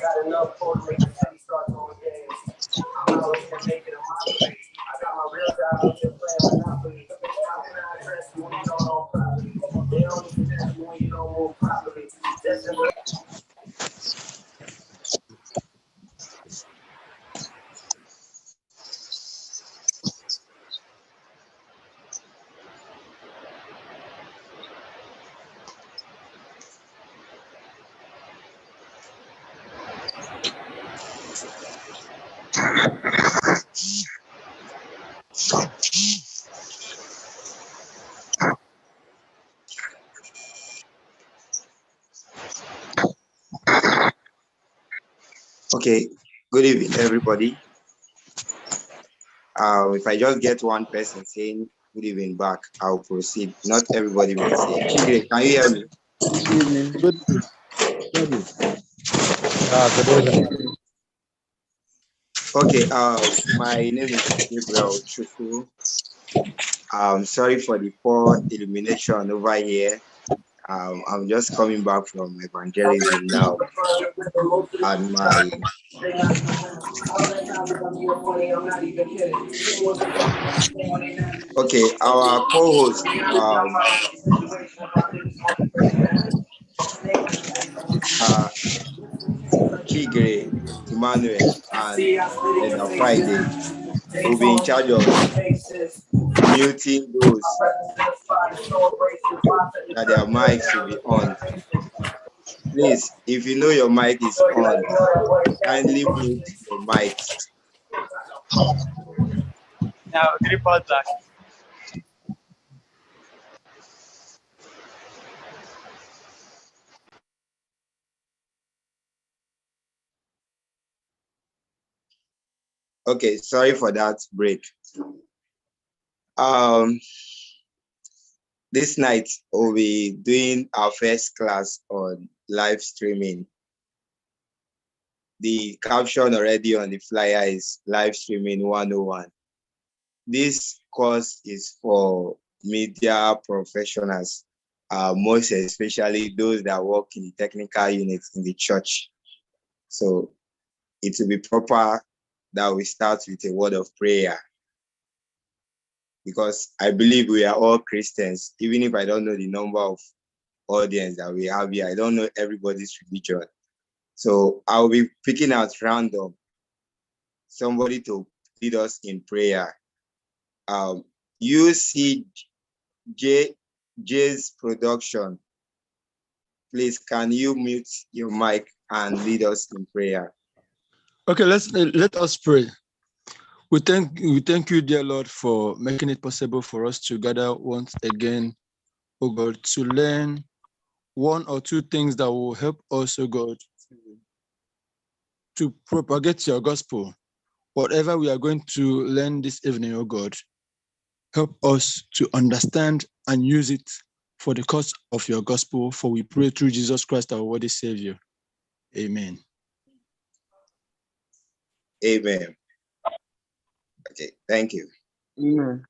got enough for to make the city start going dance. I'm out here making a mockery. I got my real job out here playing Monopoly. How can I address you when you don't own property? They don't even address you when you don't move properly. That's the Okay, good evening, everybody. If I just get one person saying good evening back, I'll proceed. Not everybody will say. Chigre, can you hear me? Good evening. Good evening. Good evening. Okay, my name is Gabriel Chuku. Sorry for the poor illumination over here. I'm just coming back from evangelism now, and my okay, our co-host, Chigre, Emmanuel, and Friday will be in charge of muting those that their mics will be on. Please, if you know your mic is on, kindly mute your mics. Now, report back. Okay, sorry for that break. This night we'll be doing our first class on live streaming. The caption already on the flyer is live streaming 101. This course is for media professionals, most especially those that work in the technical units in the church. So it will be proper that we start with a word of prayer, because I believe we are all Christians. Even if I don't know the number of audience that we have here, I don't know everybody's religion. So I'll be picking out random somebody to lead us in prayer. UCJ's production, please, can you mute your mic and lead us in prayer? Okay, let us pray. We thank you, dear Lord, for making it possible for us to gather once again, oh God, to learn one or two things that will help us, oh God, to propagate your gospel. Whatever we are going to learn this evening, oh God, help us to understand and use it for the cause of your gospel, for we pray through Jesus Christ, our worthy Savior. Amen. Amen. Okay, thank you. Amen.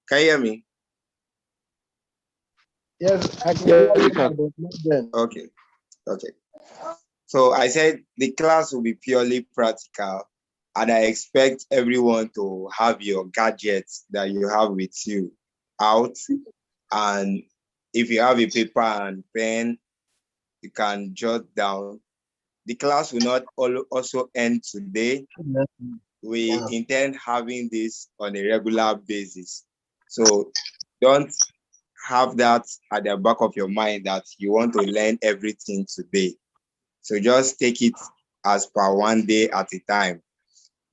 Can you hear me? Yes, I can hear you now. Okay. So I said the class will be purely practical, and I expect everyone to have your gadgets that you have with you out. And if you have a paper and pen, you can jot down. The class will not also end today. We intend having this on a regular basis. So don't have that at the back of your mind that you want to learn everything today. So just take it as per one day at a time.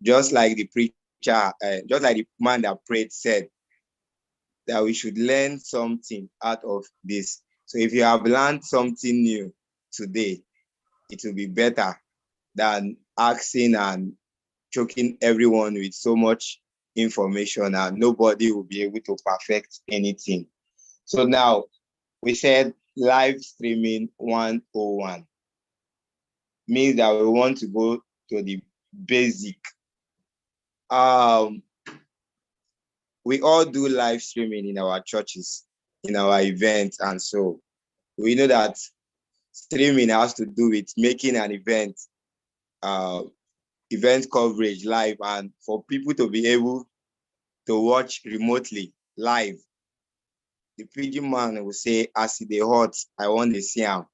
Just like the preacher, just like the man that prayed said, that we should learn something out of this. So if you have learned something new today, it will be better than asking and choking everyone with so much information, and nobody will be able to perfect anything. So now we said live streaming 101 means that we want to go to the basic. We all do live streaming in our churches, in our events, and so we know that streaming has to do with making an event, event coverage live, and for people to be able to watch remotely live. The pidgin man will say, "As they hot, I want to see him."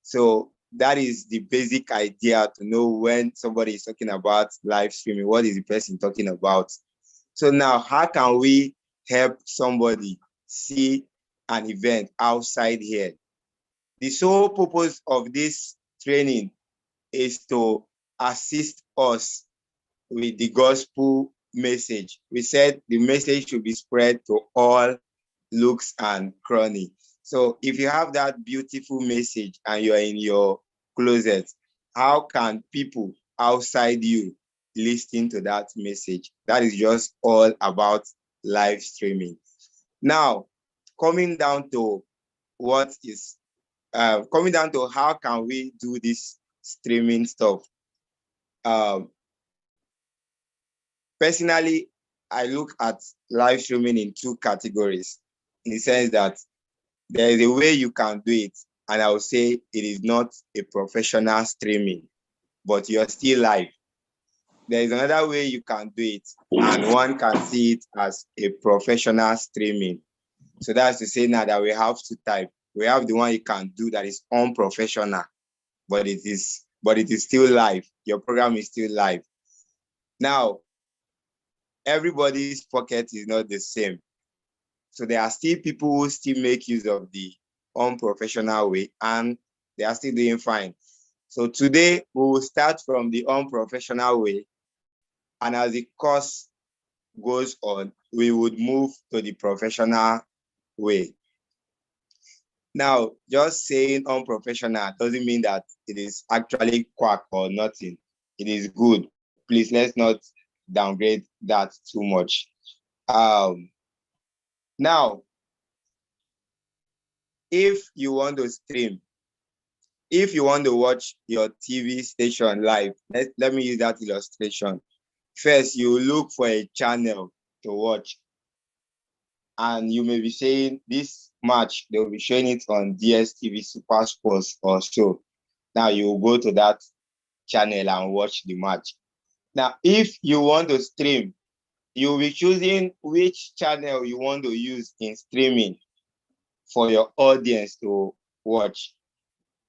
So that is the basic idea, to know when somebody is talking about live streaming, what is the person talking about? So now, how can we help somebody see an event outside here? The sole purpose of this training is to assist us with the gospel message. We said the message should be spread to all looks and cranny. So if you have that beautiful message and you're in your closet, how can people outside you listen to that message? That is just all about live streaming. Now, coming down to how can we do this streaming stuff? Personally, I look at live streaming in two categories, in the sense that there is a way you can do it, and I would say it is not a professional streaming, but you're still live. There is another way you can do it, and one can see it as a professional streaming. So that's to say now that we have two types. We have the one you can do that is unprofessional, but it is still live. Your program is still live. Now, everybody's pocket is not the same. So there are still people who still make use of the unprofessional way, and they are still doing fine. So today we will start from the unprofessional way, and as the course goes on, we would move to the professional way. Now, just saying unprofessional doesn't mean that it is actually quack or nothing. It is good. Please, let's not downgrade that too much. Now, if you want to stream, if you want to watch your TV station live, let me use that illustration. First, you look for a channel to watch. And you may be saying this match, they'll be showing it on DSTV Super Sports or so. Now you will go to that channel and watch the match. Now, if you want to stream, you'll be choosing which channel you want to use in streaming for your audience to watch.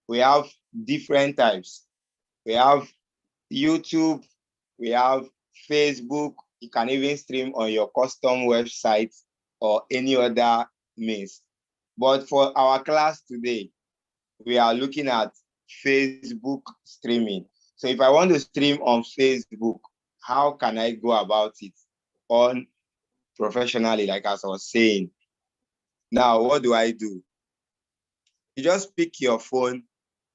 We have different types. We have YouTube, we have Facebook. You can even stream on your custom website or any other means. But for our class today, we are looking at Facebook streaming. So if I want to stream on Facebook, how can I go about it on professionally, like as I was saying? Now, what do I do? You just pick your phone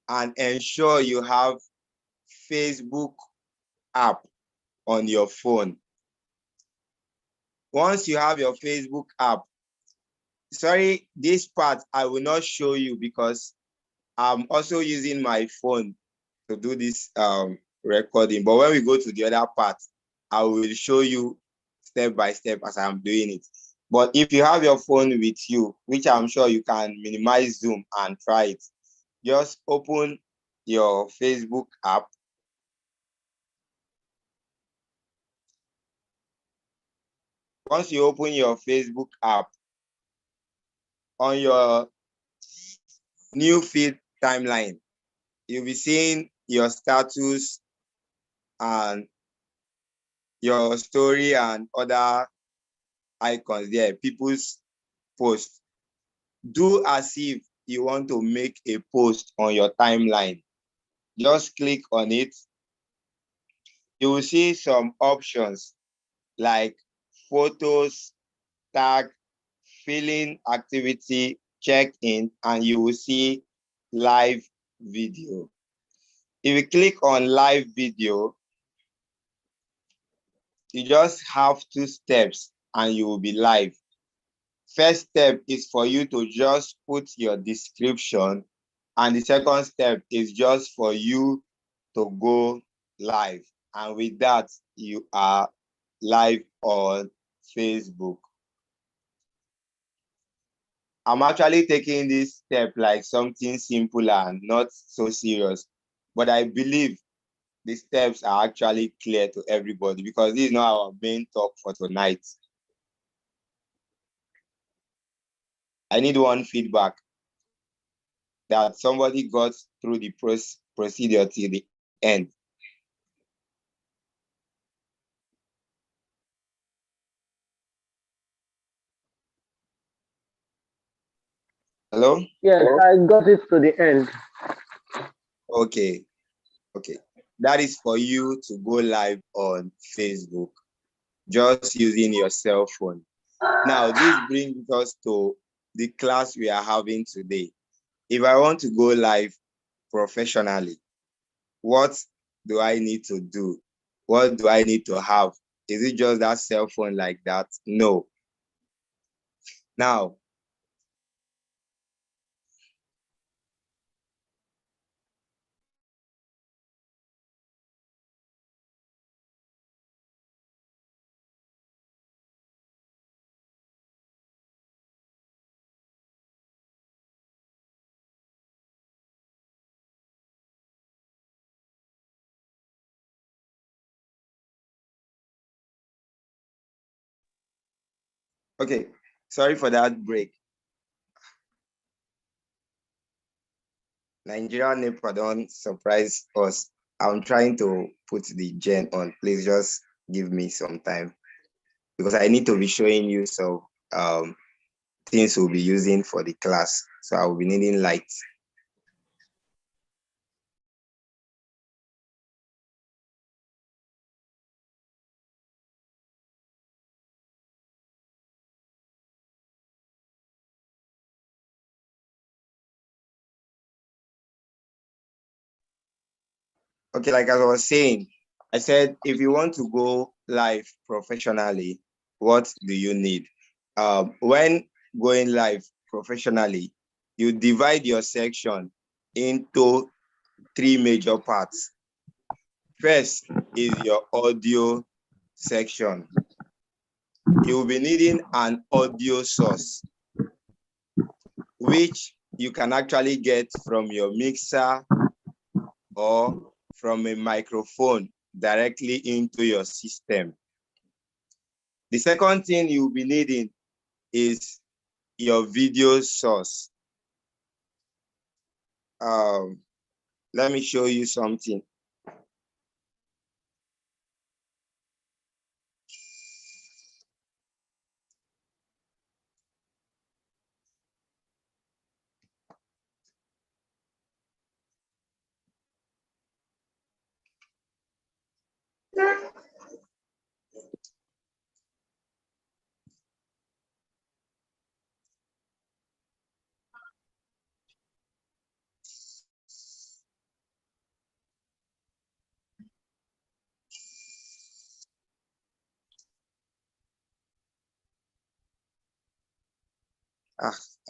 and ensure you have Facebook app on your phone. Once you have your Facebook app, sorry, this part I will not show you because I'm also using my phone to do this recording. But when we go to the other part, I will show you step by step as I'm doing it. But if you have your phone with you, which I'm sure you can minimize Zoom and try it, just open your Facebook app. Once you open your Facebook app, on your new feed timeline, you'll be seeing your status and your story and other icons there, people's posts. Do as if you want to make a post on your timeline. Just click on it. You will see some options like photos, tag, filling activity, check in, and you will see live video. If you click on live video, you just have 2 steps and you will be live. First step is for you to just put your description, and the second step is just for you to go live. And with that, you are live on Facebook. I'm actually taking this step like something simple and not so serious, but I believe the steps are actually clear to everybody because this is not our main talk for tonight. I need one feedback that somebody got through the procedure till the end. Hello? Yes, I got it to the end. Okay. That is for you to go live on Facebook, just using your cell phone. Now, this brings us to the class we are having today. If I want to go live professionally, what do I need to do? What do I need to have? Is it just that cell phone like that? No. Now, okay, sorry for that break. Nigeria NEPA don't surprise us. I'm trying to put the gen on. Please just give me some time because I need to be showing you some things we'll be using for the class. So I will be needing lights. Okay, like as I was saying, I said if you want to go live professionally, what do you need? When going live professionally, you divide your section into 3 major parts. First is your audio section. You will be needing an audio source, which you can actually get from your mixer or from a microphone directly into your system. The second thing you'll be needing is your video source. Let me show you something.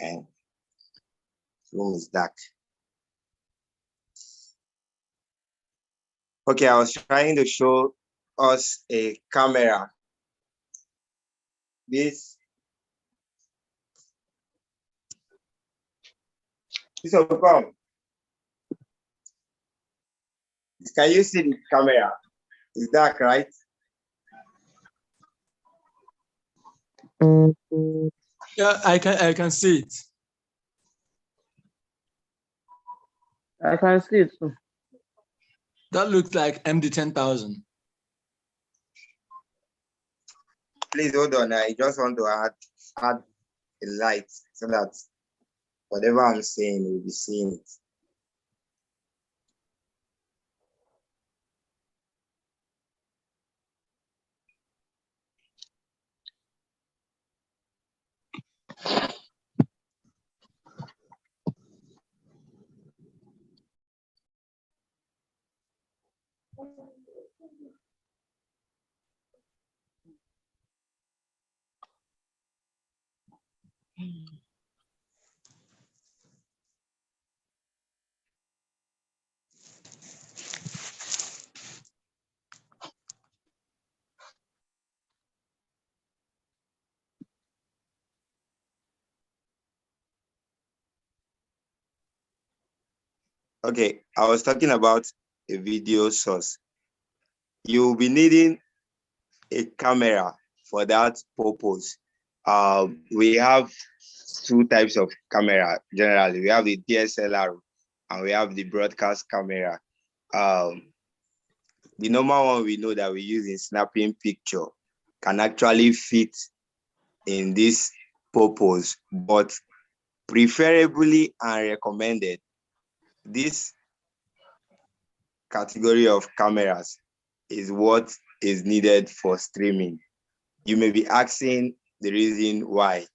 And room is dark. Okay, I was trying to show us a camera. This will come. Can you see the camera? It's dark, right? Yeah, I can see it. I can see it too. That looks like MD 10,000. Please hold on. I just want to add a light so that whatever I'm saying, you'll be seeing it. Okay, I was talking about a video source. You'll be needing a camera for that purpose. We have two types of camera generally. We have the DSLR and we have the broadcast camera. The normal one we know that we use in snapping picture can actually fit in this purpose, but preferably and recommended, this category of cameras is what is needed for streaming. You may be asking the reason why.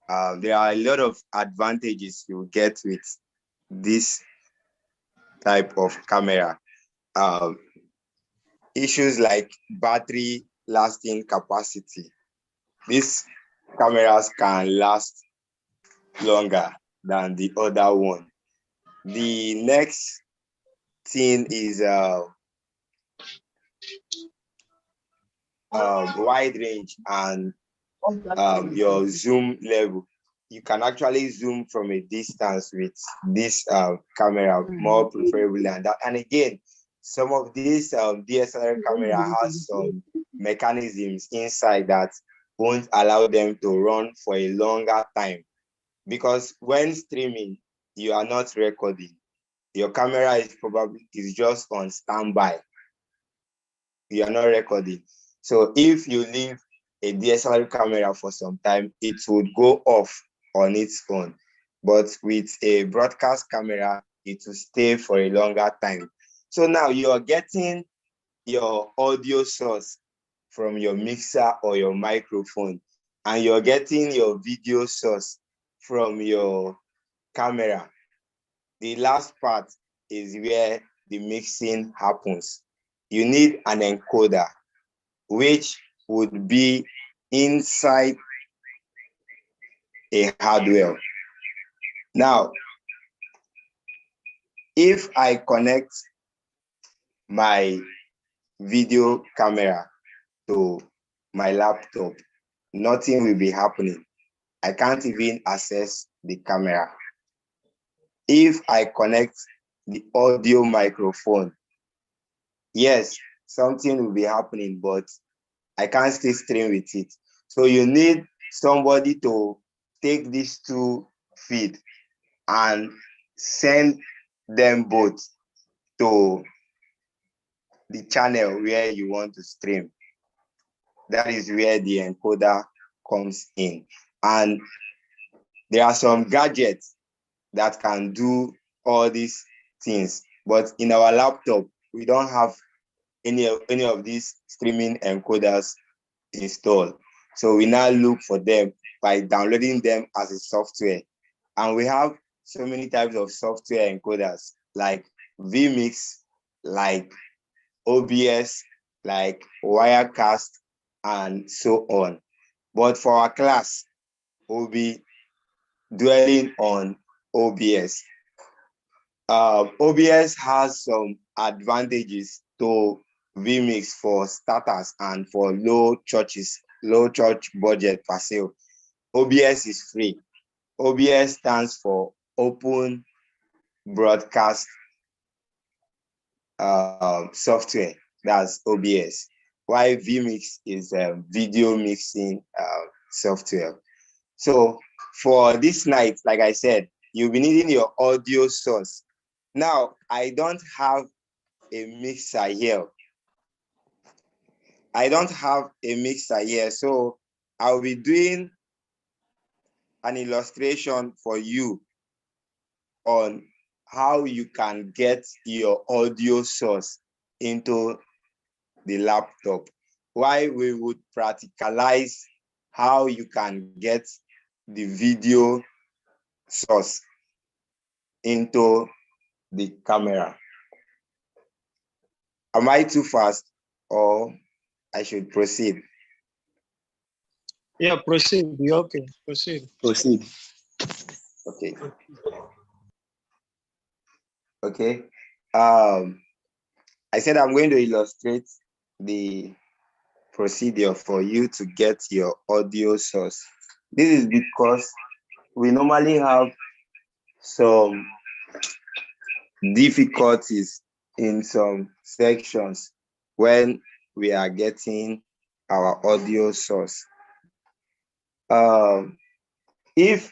There are a lot of advantages you get with this type of camera. Issues like battery lasting capacity. These cameras can last longer than the other one. The next thing is wide range and your zoom level. You can actually zoom from a distance with this camera more preferably than that. And again, some of these DSLR camera has some mechanisms inside that won't allow them to run for a longer time, because when streaming, you are not recording. Your camera is just on standby. You are not recording. So if you leave a DSLR camera for some time, it would go off on its own. But with a broadcast camera, it will stay for a longer time. So now you are getting your audio source from your mixer or your microphone, and you're getting your video source from your camera. The last part is where the mixing happens. You need an encoder, which would be inside a hardware. Now, if I connect my video camera to my laptop, nothing will be happening. I can't even access the camera. If I connect the audio microphone, yes, something will be happening, but I can't still stream with it. So you need somebody to take these two feed and send them both to the channel where you want to stream. That is where the encoder comes in. And there are some gadgets that can do all these things, but in our laptop, we don't have any of these streaming encoders installed. So we now look for them by downloading them as a software. And we have so many types of software encoders like vMix, like OBS, like Wirecast, and so on. But for our class, we'll be dwelling on OBS. OBS has some advantages to vMix for starters and for low church budget per se. OBS is free. OBS stands for Open Broadcast Software. That's OBS. While vMix is a video mixing software. So for this night, like I said, you'll be needing your audio source. Now, I don't have a mixer here. So I'll be doing an illustration for you on how you can get your audio source into the laptop. Why we would practicalize how you can get the video source into the camera. Am I too fast or I should proceed? Yeah, proceed. Be okay. Proceed. Proceed. Okay. Okay. I said I'm going to illustrate the procedure for you to get your audio source. This is because we normally have some difficulties in some sections when we are getting our audio source. If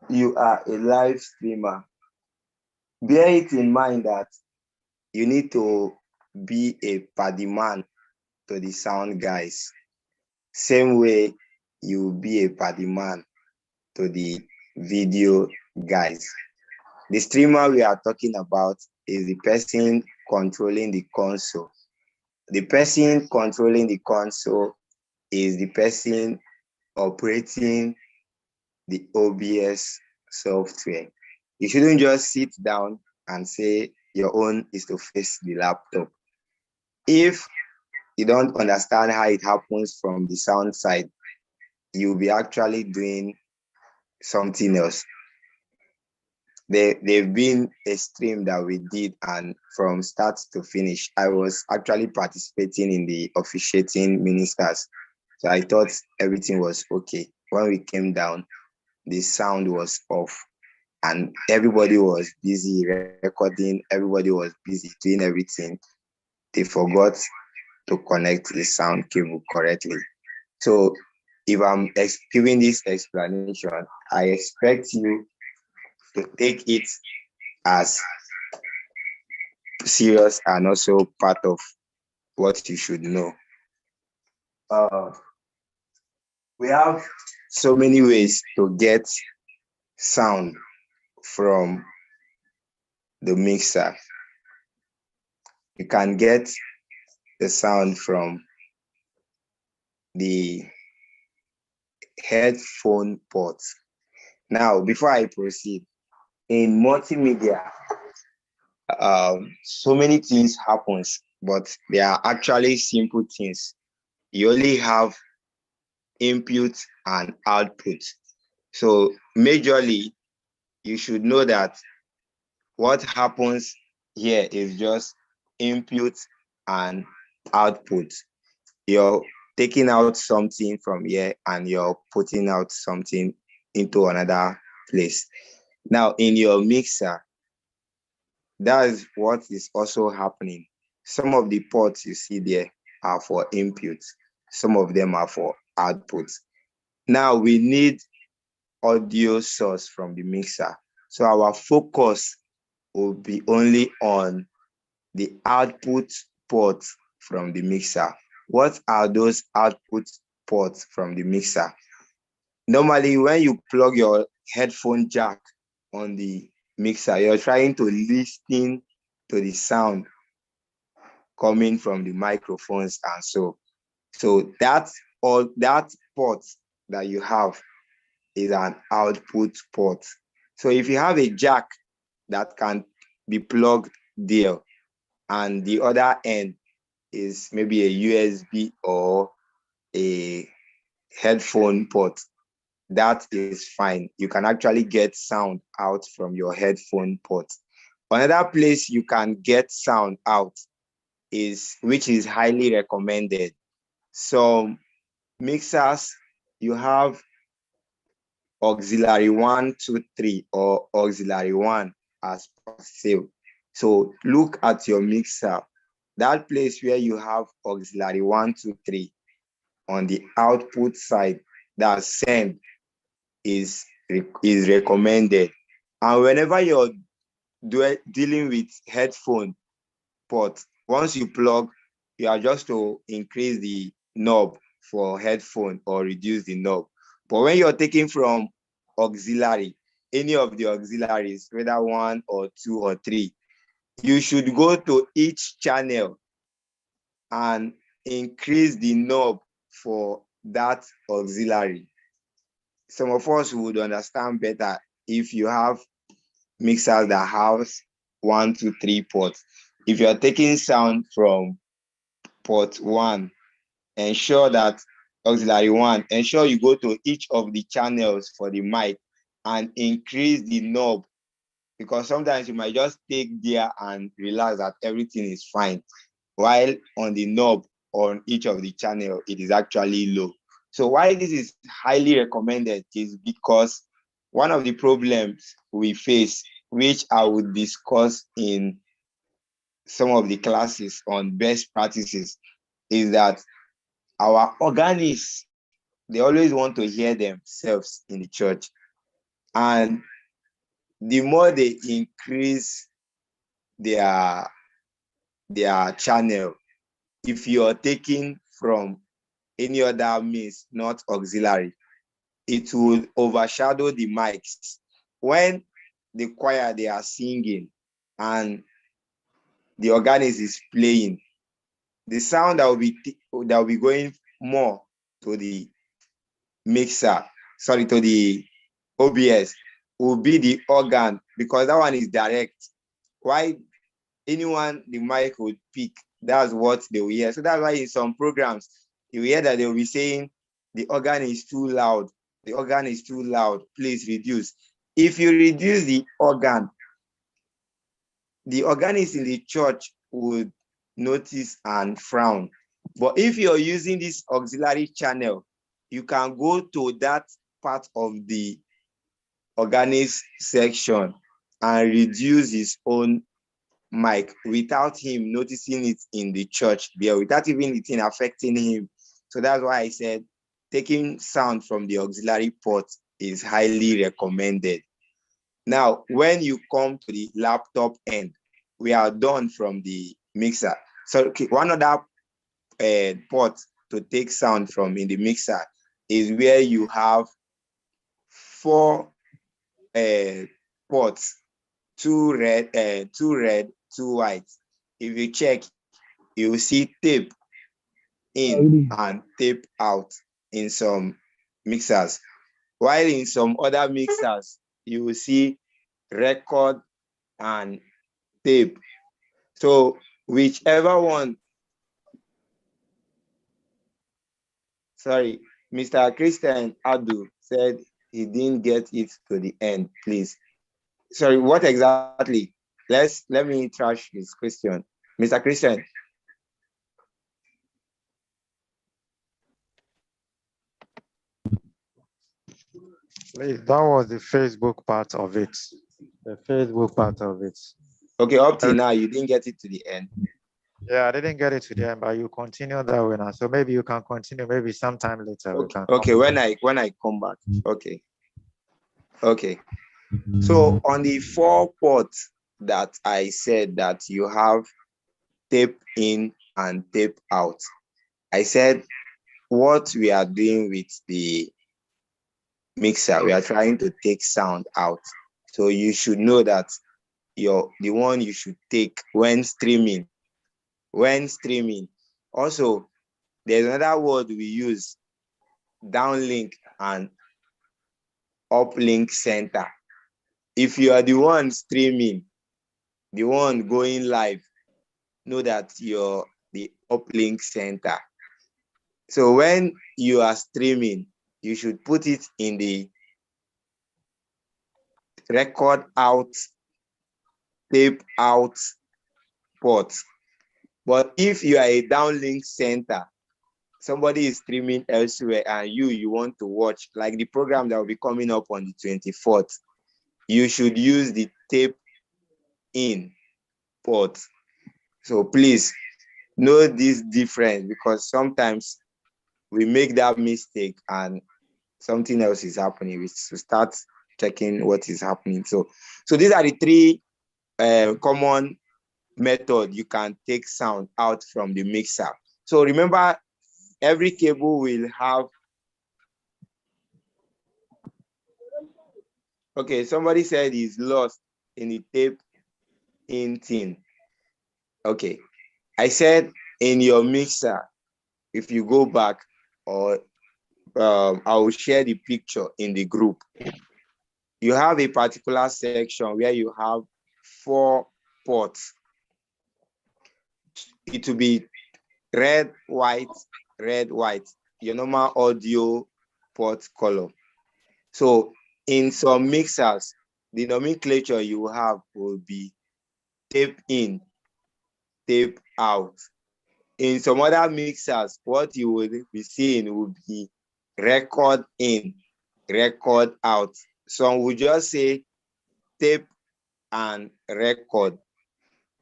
you are a live streamer, bear it in mind that you need to be a paddy man to the sound guys. Same way you be a paddy man to the video guys. The streamer we are talking about is the person controlling the console. The person controlling the console is the person operating the OBS software. You shouldn't just sit down and say your own is to face the laptop. If you don't understand how it happens from the sound side, you'll be actually doing something else. They've been a stream that we did, and from start to finish, I was actually participating in the officiating ministers. So I thought everything was okay. When we came down, the sound was off and everybody was busy recording, everybody was busy doing everything. They forgot to connect the sound cable correctly. So if I'm giving this explanation, I expect you to take it as serious and also part of what you should know. We have so many ways to get sound from the mixer. You can get the sound from the headphone port. Now, before I proceed, in multimedia, so many things happens, but they are actually simple things. You only have input and output. So majorly, you should know that what happens here is just input and output. You're taking out something from here and you're putting out something into another place. Now, in your mixer, that is what is also happening. Some of the ports you see there are for input. Some of them are for output. Now we need audio source from the mixer. So our focus will be only on the output ports from the mixer. What are those output ports from the mixer? Normally, when you plug your headphone jack on the mixer, you're trying to listen to the sound coming from the microphones and so that's all. That port that you have is an output port. So if you have a jack that can be plugged there and the other end is maybe a USB or a headphone port, that is fine. You can actually get sound out from your headphone port. Another place you can get sound out is, which is highly recommended. Some mixers, you have auxiliary 1, 2, 3 or auxiliary 1 as passive. So look at your mixer. That place where you have auxiliary 1, 2, 3 on the output side, that send is recommended. And whenever you're dealing with headphone port, once you plug, you are just to increase the knob for headphone or reduce the knob. But when you're taking from auxiliary, any of the auxiliaries, whether 1 or 2 or 3, you should go to each channel and increase the knob for that auxiliary. Some of us would understand better if you have mixers that have 1, 2, 3 ports. if you're taking sound from port 1, ensure that auxiliary 1, ensure you go to each of the channels for the mic and increase the knob, because sometimes you might just take there and realize that everything is fine, while on the knob on each of the channel, it is actually low. So why this is highly recommended is because one of the problems we face, which I would discuss in some of the classes on best practices, is that our organists, they always want to hear themselves in the church. And the more they increase their channel, if you're taking from any other means, not auxiliary, it will overshadow the mics. When the choir, they are singing and the organist is playing, the sound that will be going more to the mixer, sorry, to the OBS, will be the organ, because that one is direct. Why anyone the mic would pick, that's what they will hear. So that's why in some programs you hear that they will be saying the organ is too loud, the organ is too loud, please reduce. If you reduce the organist in the church would notice and frown. But if you're using this auxiliary channel, you can go to that part of the organist section and reduce his own mic without him noticing it in the church there, without even it affecting him. So that's why I said taking sound from the auxiliary port is highly recommended. Now, when you come to the laptop end, we are done from the mixer. So one other port to take sound from in the mixer is where you have 4 ports, 2 red, 2 white. If you check, you will see tape in and tape out in some mixers, while in some other mixers you will see record and tape. So whichever one, sorry, Mr. Christian Adu said he didn't get it to the end, please. Sorry, what exactly? Let me trash this question. Mr. Christian. Please, that was the Facebook part of it. The Facebook part of it. Okay, up till now, you didn't get it to the end. Yeah, I didn't get it to the end, but you continue that way now. So maybe you can continue. Maybe sometime later we can. Okay, when I come back. Okay. Okay. So on the 4 ports that I said that you have tape in and tape out, I said what we are doing with the mixer, we are trying to take sound out. So you should know that the one you should take when streaming. Also, there's another word we use, downlink and uplink center. If you are the one streaming, the one going live, know that you're the uplink center. So when you are streaming, you should put it in the record out, tape out port. But if you are a downlink center, somebody is streaming elsewhere and you want to watch, like the program that will be coming up on the 24th, you should use the tape in port. So please know this difference, because sometimes we make that mistake and something else is happening. We start checking what is happening. So these are the 3 common methods you can take sound out from the mixer. So remember, every cable will have. Okay, somebody said he's lost in the tape in thing. Okay, I said in your mixer, if you go back, or I will share the picture in the group. You have a particular section where you have 4 ports. it will be red, white, your normal audio port color. So in some mixers, the nomenclature you have will be tape in, tape out. In some other mixers, what you will be seeing will be record in, record out. Some will just say tape and record.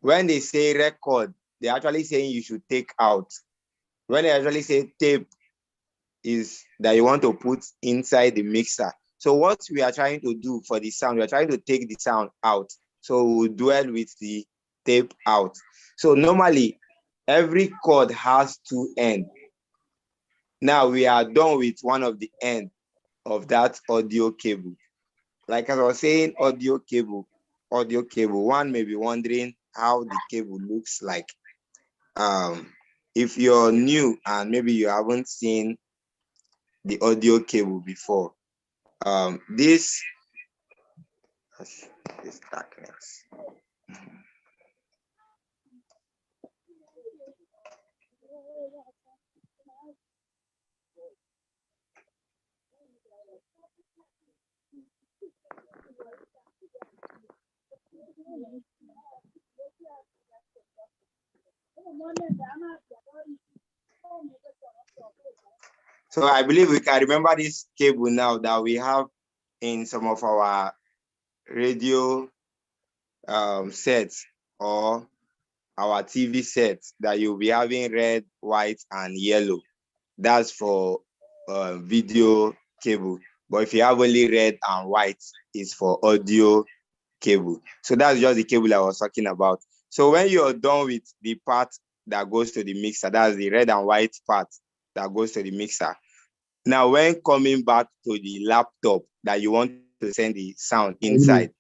When they say record, they're actually saying you should take out. When they actually say tape, is that you want to put inside the mixer. So what we are trying to do for the sound, we are trying to take the sound out. So we'll dwell with the tape out. So normally, every cord has two ends. Now we are done with one of the end of that audio cable. Like as I was saying, audio cable. One may be wondering how the cable looks like. If you're new and maybe you haven't seen the audio cable before, this darkness. So I believe we can remember this cable now that we have in some of our radio sets or our TV sets, that you'll be having red, white, and yellow. That's for video cable. But if you have only red and white, it's for audio cable. So that's just the cable I was talking about. So when you're done with the part that goes to the mixer, that's the red and white part that goes to the mixer. Now, when coming back to the laptop that you want to send the sound inside,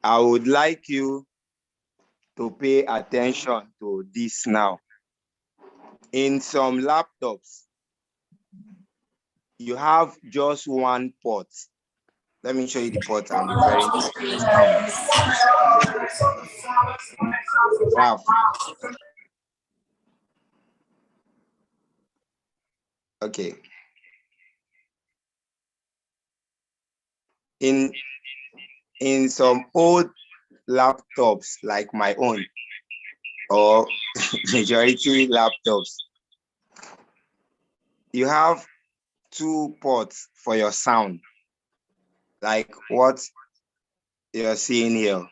I would like you to pay attention to this now. In some laptops, you have just one port. Let me show you the port I'm referring to. Wow. Okay. In some old laptops like my own, or majority laptops, you have two ports for your sound, like what you're seeing here.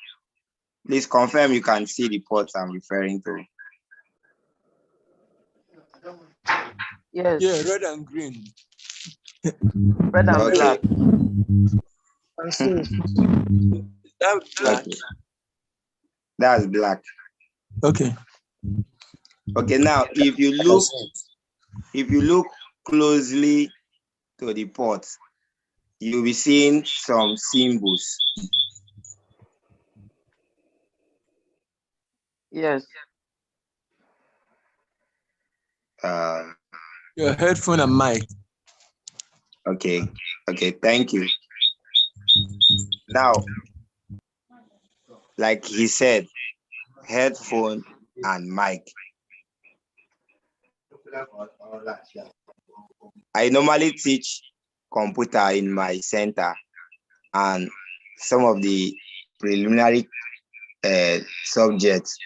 Please confirm you can see the ports I'm referring to. Yes. Yeah, red and green. Red and black. That's black. Okay. That's black. Okay. Okay, now if you look closely to the ports, you'll be seeing some symbols. Yes. Your headphone and mic. Okay, thank you. Now, like he said, headphone and mic. I normally teach computer in my center, and some of the preliminary subjects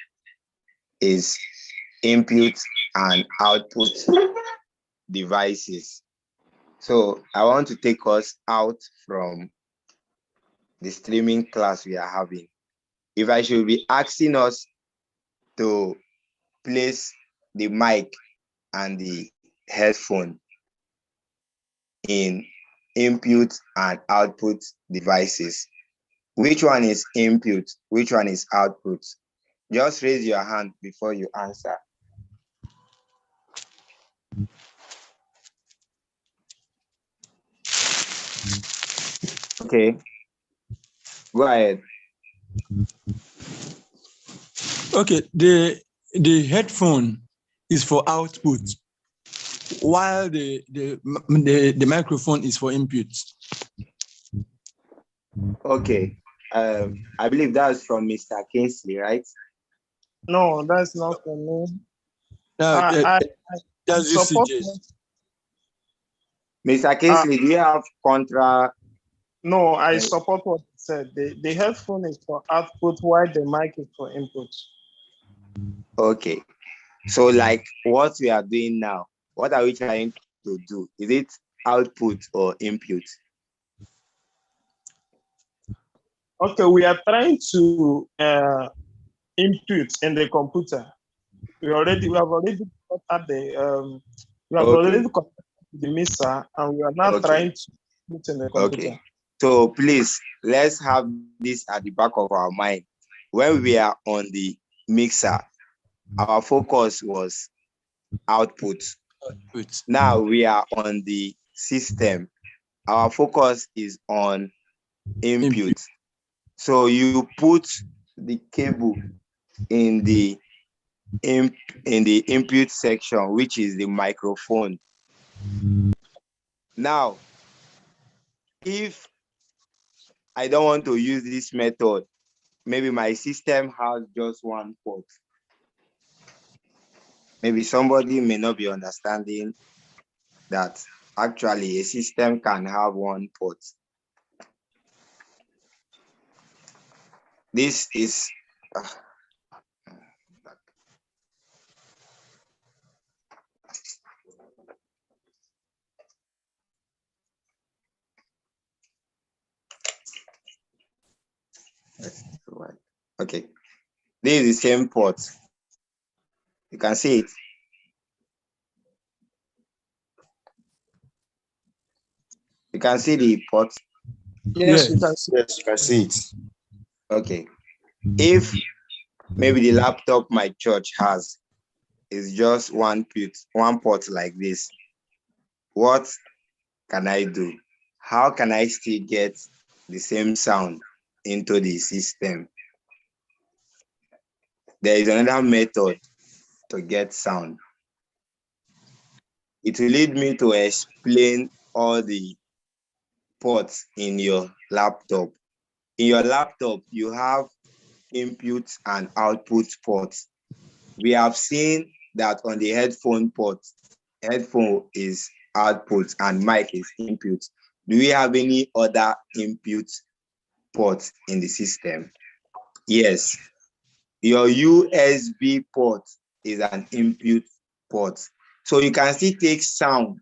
is input and output devices. So I want to take us out from the streaming class we are having. If I should be asking us to place the mic and the headphone in input and output devices, which one is input, which one is output? Just raise your hand before you answer. Okay, go ahead. Okay, the headphone is for output, while the microphone is for input. Okay, I believe that's from Mr. Kingsley, right? No, that's not for me. Now, I just you support. suggest. Mr. Kingsley, do you have contra? No, I uh, support what you said. The headphone is for output, while the mic is for input. Okay. So, like what we are doing now, what are we trying to do? Is it output or input? Okay, we are trying to input in the computer. We have already got at the we have Okay. already connected the mixer, and we are now Okay. trying to put in the computer. Okay. So please, let's have this at the back of our mind. When we are on the mixer, our focus was output. Output. Now we are on the system. Our focus is on input. So you put the cable in the input section, which is the microphone. Now, if I don't want to use this method, maybe my system has just one port. Maybe somebody may not be understanding that actually a system can have one port. This is okay. This is the same port. You can see it. You can see the port. Yes, you can see. Yes, you can see it. Okay. If maybe the laptop my church has is just one port like this, what can I do? How can I still get the same sound into the system? There is another method to get sound. It will lead me to explain all the ports in your laptop. In your laptop, you have input and output ports. We have seen that on the headphone port, headphone is output and mic is input. Do we have any other input ports in the system? Yes. Your USB port is an input port. So you can still take sound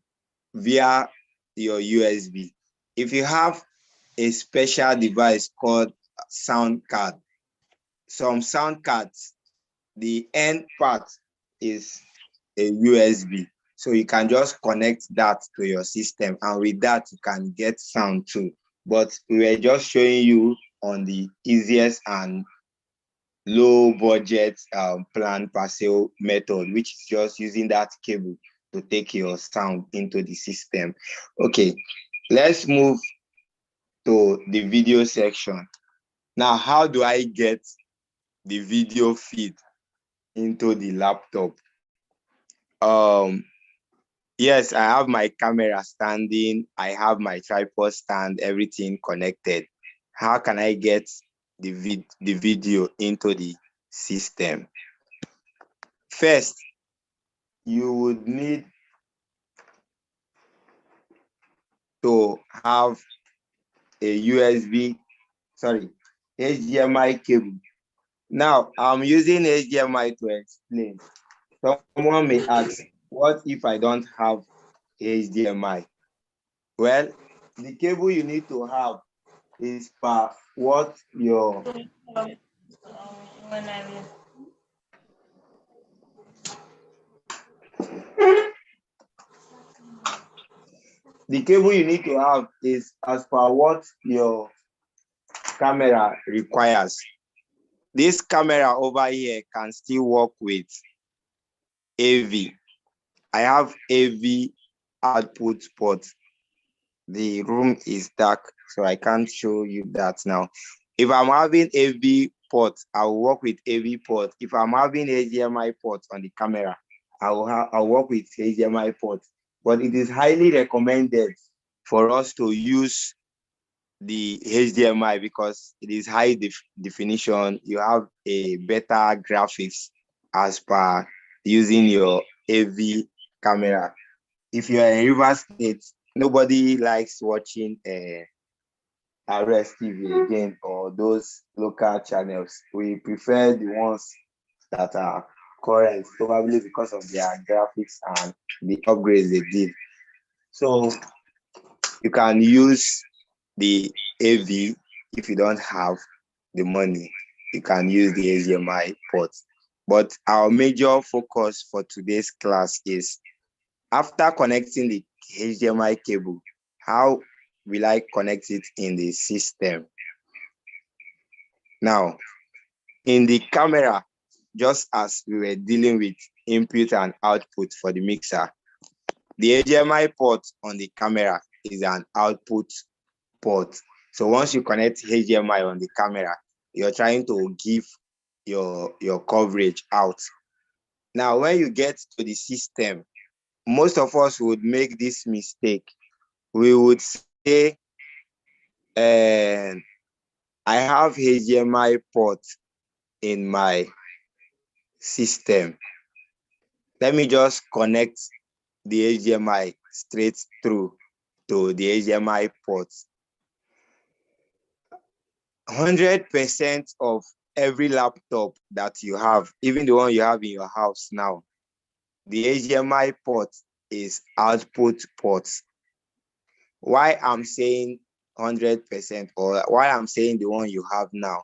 via your USB. If you have a special device called sound card, some sound cards, the end part is a USB. So you can just connect that to your system, and with that you can get sound too. But we were just showing you on the easiest and low budget plan parcel method, which is just using that cable to take your sound into the system. Okay, let's move to the video section. Now, how do I get the video feed into the laptop? Yes, I have my camera standing, I have my tripod stand, everything connected. How can I get the video into the system? First, you would need to have a HDMI cable. Now, I'm using HDMI to explain. Someone may ask, what if I don't have HDMI? Well, the cable you need to have is per what your the cable you need to have is as per what your camera requires. This camera over here can still work with AV. I have AV output port. The room is dark, so I can't show you that now. If I'm having AV port, I will work with AV port. If I'm having HDMI port on the camera, I'll work with HDMI port. But it is highly recommended for us to use the HDMI because it is high definition. You have a better graphics as per using your AV camera. If you are in Rivers State, nobody likes watching RS TV again or those local channels. We prefer the ones that are current, probably because of their graphics and the upgrades they did. So you can use the AV if you don't have the money. You can use the HDMI port. But our major focus for today's class is after connecting the HDMI cable, how will I connect it in the system? Now, in the camera, just as we were dealing with input and output for the mixer, the HDMI port on the camera is an output port. So once you connect HDMI on the camera, you're trying to give your coverage out. Now, when you get to the system, most of us would make this mistake. We would say, I have HDMI port in my system. Let me just connect the HDMI straight through to the HDMI port. 100% of every laptop that you have, even the one you have in your house now, the HDMI port is output port. Why I'm saying 100% or why I'm saying the one you have now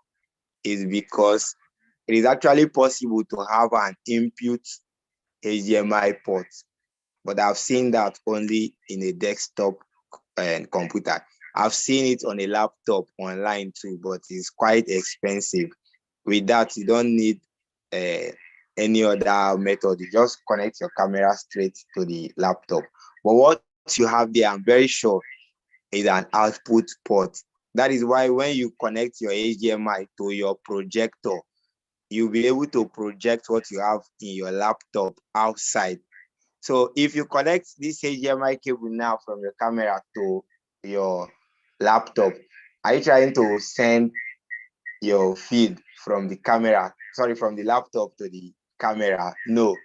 is because it is actually possible to have an input HDMI port, but I've seen that only in a desktop computer. I've seen it on a laptop online too, but it's quite expensive. With that, you don't need any other method. You just connect your camera straight to the laptop. But what you have there, I'm very sure, is an output port. That is why when you connect your HDMI to your projector, you'll be able to project what you have in your laptop outside. So if you connect this HDMI cable now from your camera to your laptop, are you trying to send your feed from the camera, from the laptop to the camera? No,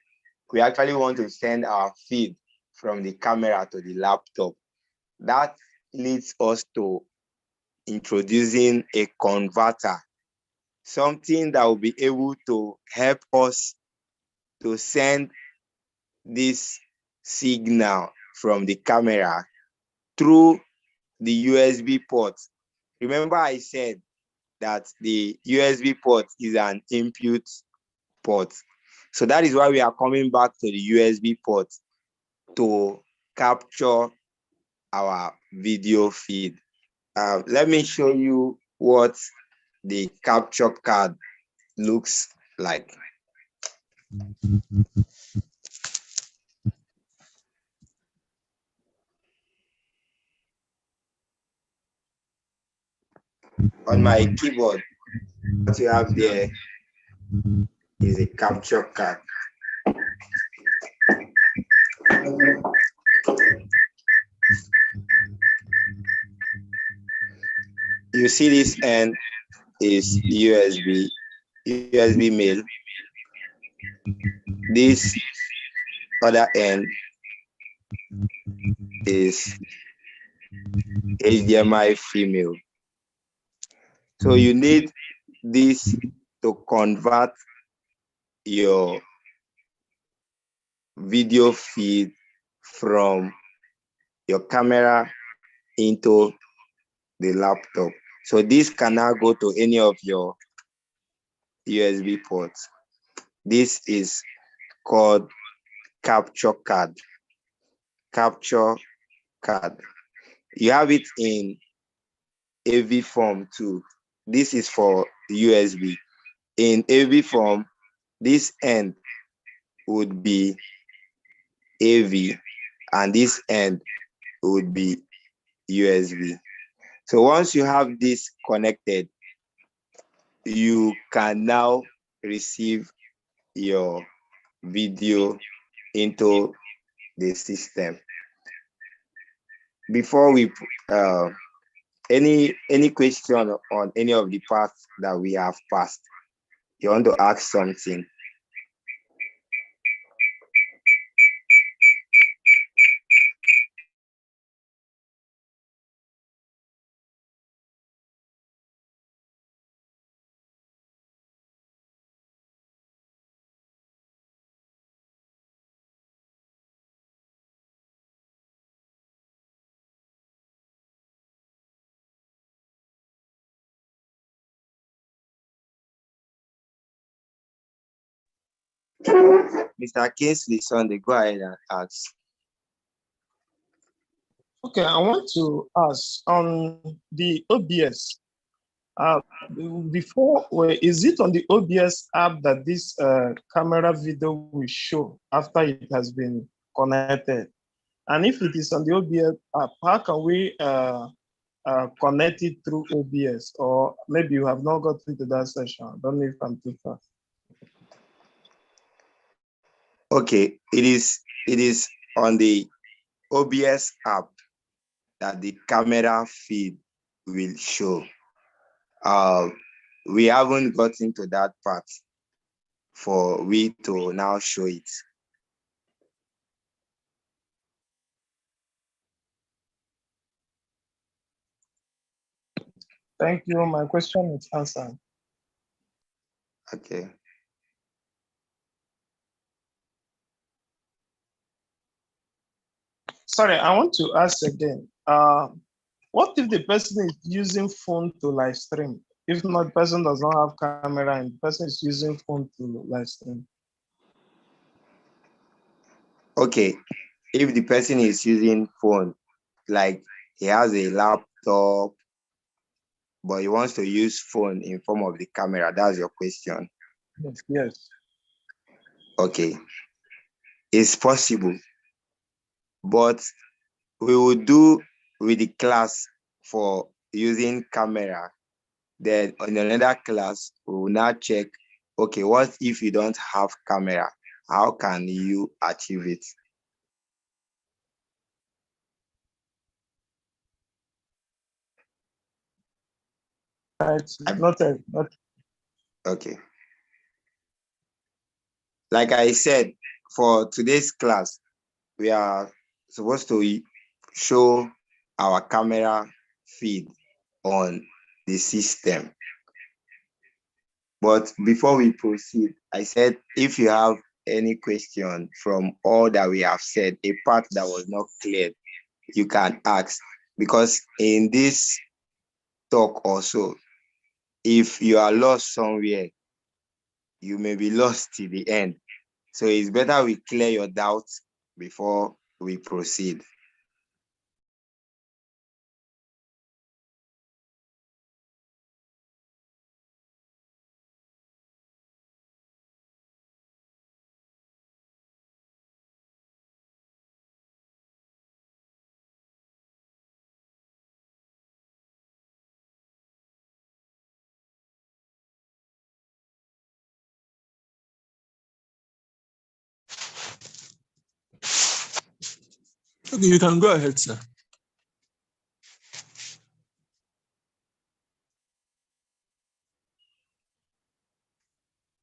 we actually want to send our feed from the camera to the laptop. That leads us to introducing a converter, something that will be able to help us to send this signal from the camera through the USB port. Remember I said that the USB port is an input port. So that is why we are coming back to the USB port to capture our video feed. Let me show you what the capture card looks like. On my keyboard, what you have there is a capture card. You see this end is USB male. This other end is HDMI female. So you need this to convert your video feed from your camera into the laptop. So this can now go to any of your USB ports. This is called capture card. Capture card. You have it in AV form too. This is for USB. In AV form, this end would be AV and this end would be USB. So once you have this connected, you can now receive your video into the system. Before we any question on any of the parts that we have passed? You want to ask something? Mr. Kingsley Sunday, go ahead and ask. Okay, I want to ask on the OBS. Is it on the OBS app that this camera video will show after it has been connected? And if it is on the OBS app, how can we connect it through OBS? Or maybe you have not gotten to that session. I don't know if I'm too fast. Okay, it is on the OBS app that the camera feed will show. We haven't gotten to that part for we to now show it. Thank you. My question is answered. Okay. Sorry, I want to ask again. What if the person is using phone to live stream? If not, the person does not have camera and the person is using phone to live stream. Okay, if the person is using phone, like he has a laptop, but he wants to use phone in form of the camera, that's your question. Yes. Okay, it's possible, but we will do with the class for using camera. Then in another class, we will now check, okay, what if you don't have camera? How can you achieve it? Right. Noted. Okay. Like I said, for today's class, we are supposed to show our camera feed on the system. But before we proceed, I said, if you have any question from all that we have said, a part that was not clear, you can ask. Because in this talk also, if you are lost somewhere, you may be lost till the end. So it's better we clear your doubts before we proceed. Okay, you can go ahead, sir.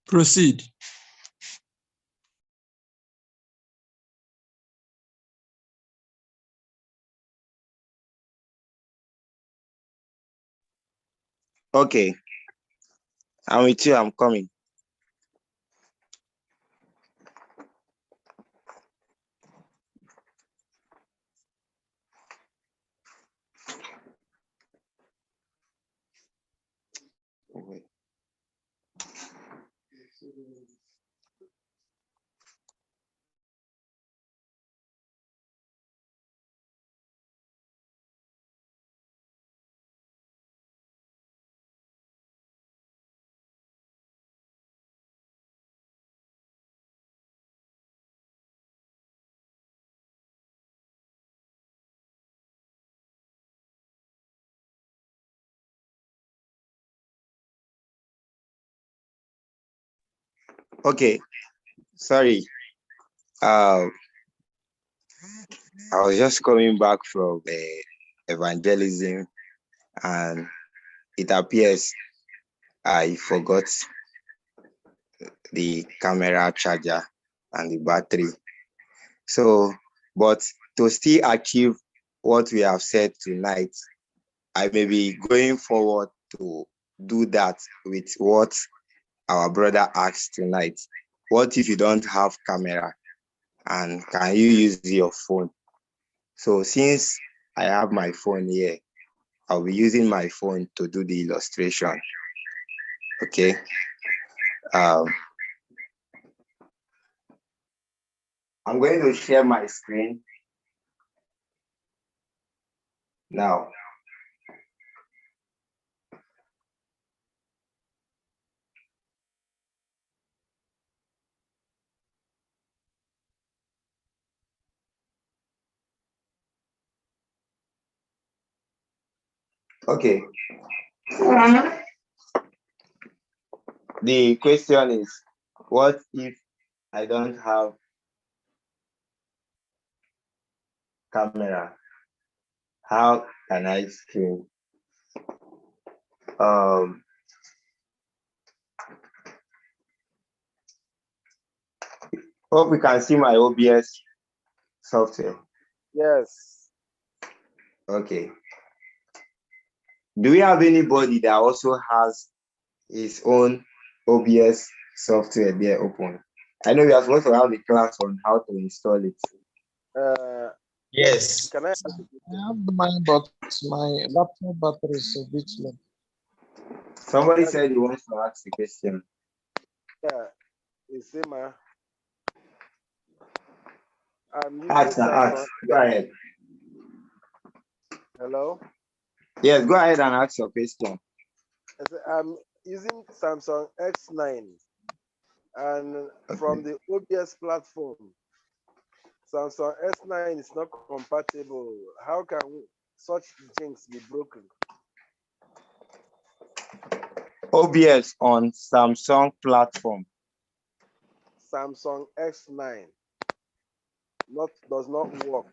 Proceed. Okay. I'm with you, I'm coming. Wait. Okay, sorry. I was just coming back from evangelism and it appears I forgot the camera charger and the battery. So, but to still achieve what we have said tonight, I may be going forward to do that with what our brother asked tonight. What if you don't have camera, and can you use your phone? So since I have my phone here, I'll be using my phone to do the illustration. Okay. I'm going to share my screen now. Okay. The question is, what if I don't have camera? How can I stream? Hope we can see my OBS software. Yes. Okay. Do we have anybody that also has his own OBS software there open? I know we are supposed to have a class on how to install it. Yes. Can I? I have mine, but my laptop battery is a bit low. Somebody said he wants to ask a question. Yeah, it's Emma. I'm using Ask. Go ahead. Hello? Yes, go ahead and ask your question. I'm using Samsung X9, and from the OBS platform, Samsung S9 is not compatible. How can such things be broken? OBS on Samsung platform. Samsung X9 does not work.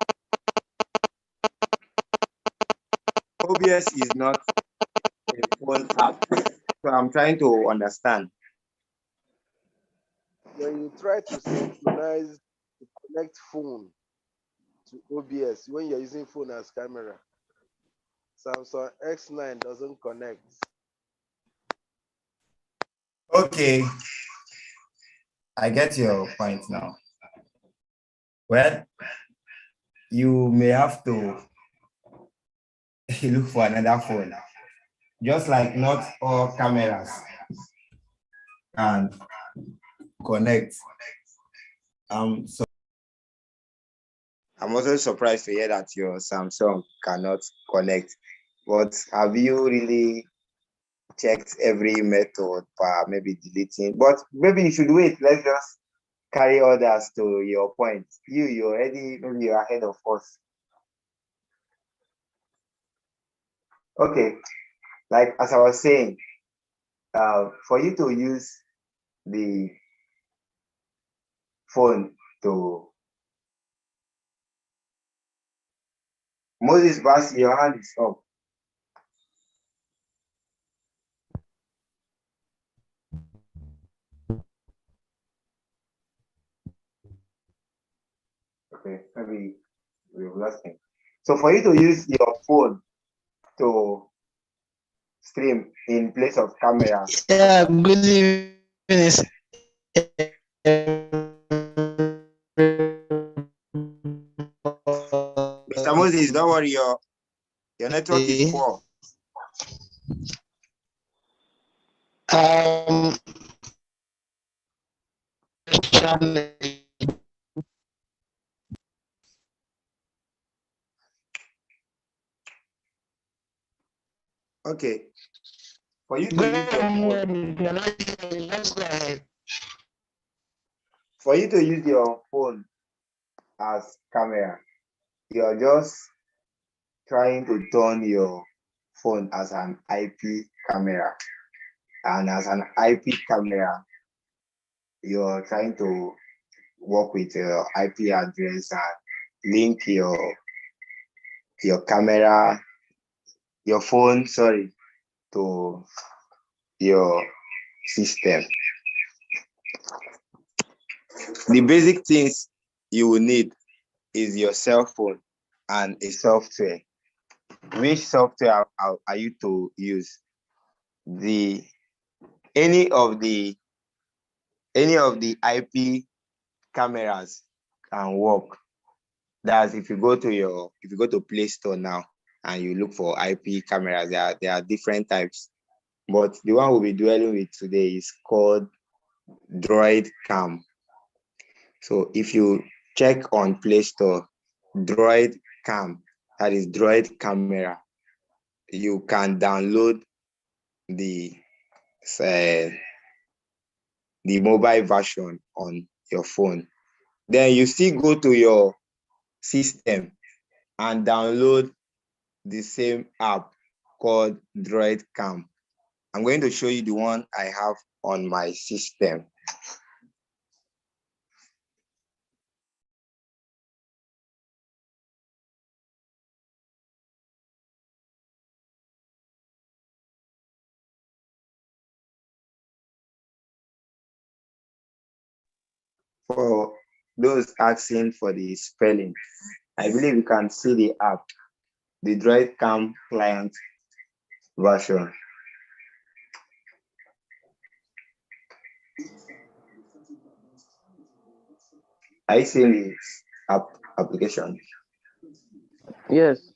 OBS is not a phone app. So I'm trying to understand. When you try to synchronize to connect phone to OBS, when you're using phone as camera, Samsung X9 doesn't connect. Okay. I get your point now. Well, you may have to look for another phone. Just like not all cameras can connect. So I'm also surprised to hear that your Samsung cannot connect. But have you really checked every method for maybe deleting? But maybe you should wait. Let's just carry others to your point. You're already, maybe you're ahead of us. Okay, like as I was saying, for you to use the phone to Moses, Basi, your hand is up. Okay, maybe we've lost him. So for you to use your phone to stream in place of camera. Yeah, good evening. Mr. Moses, don't worry, your network is poor. Okay. For you to use your phone. For you to use your phone as camera, you're just trying to turn your phone as an IP camera. And as an IP camera, you're trying to work with your IP address and link your camera your phone, sorry, to your system. The basic things you will need is your cell phone and a software. Which software are you to use? Any of the IP cameras can work. That's if you go to Play Store now and you look for IP cameras, there are different types. But the one we'll be dwelling with today is called Droid Cam. So if you check on Play Store, Droid Cam, that is Droid Camera, you can download the mobile version on your phone. Then you still go to your system and download the same app called Droid Cam. I'm going to show you the one I have on my system. For those asking for the spelling, I believe you can see the app, the Droid Cam client version. Are you seeing the application? Yes.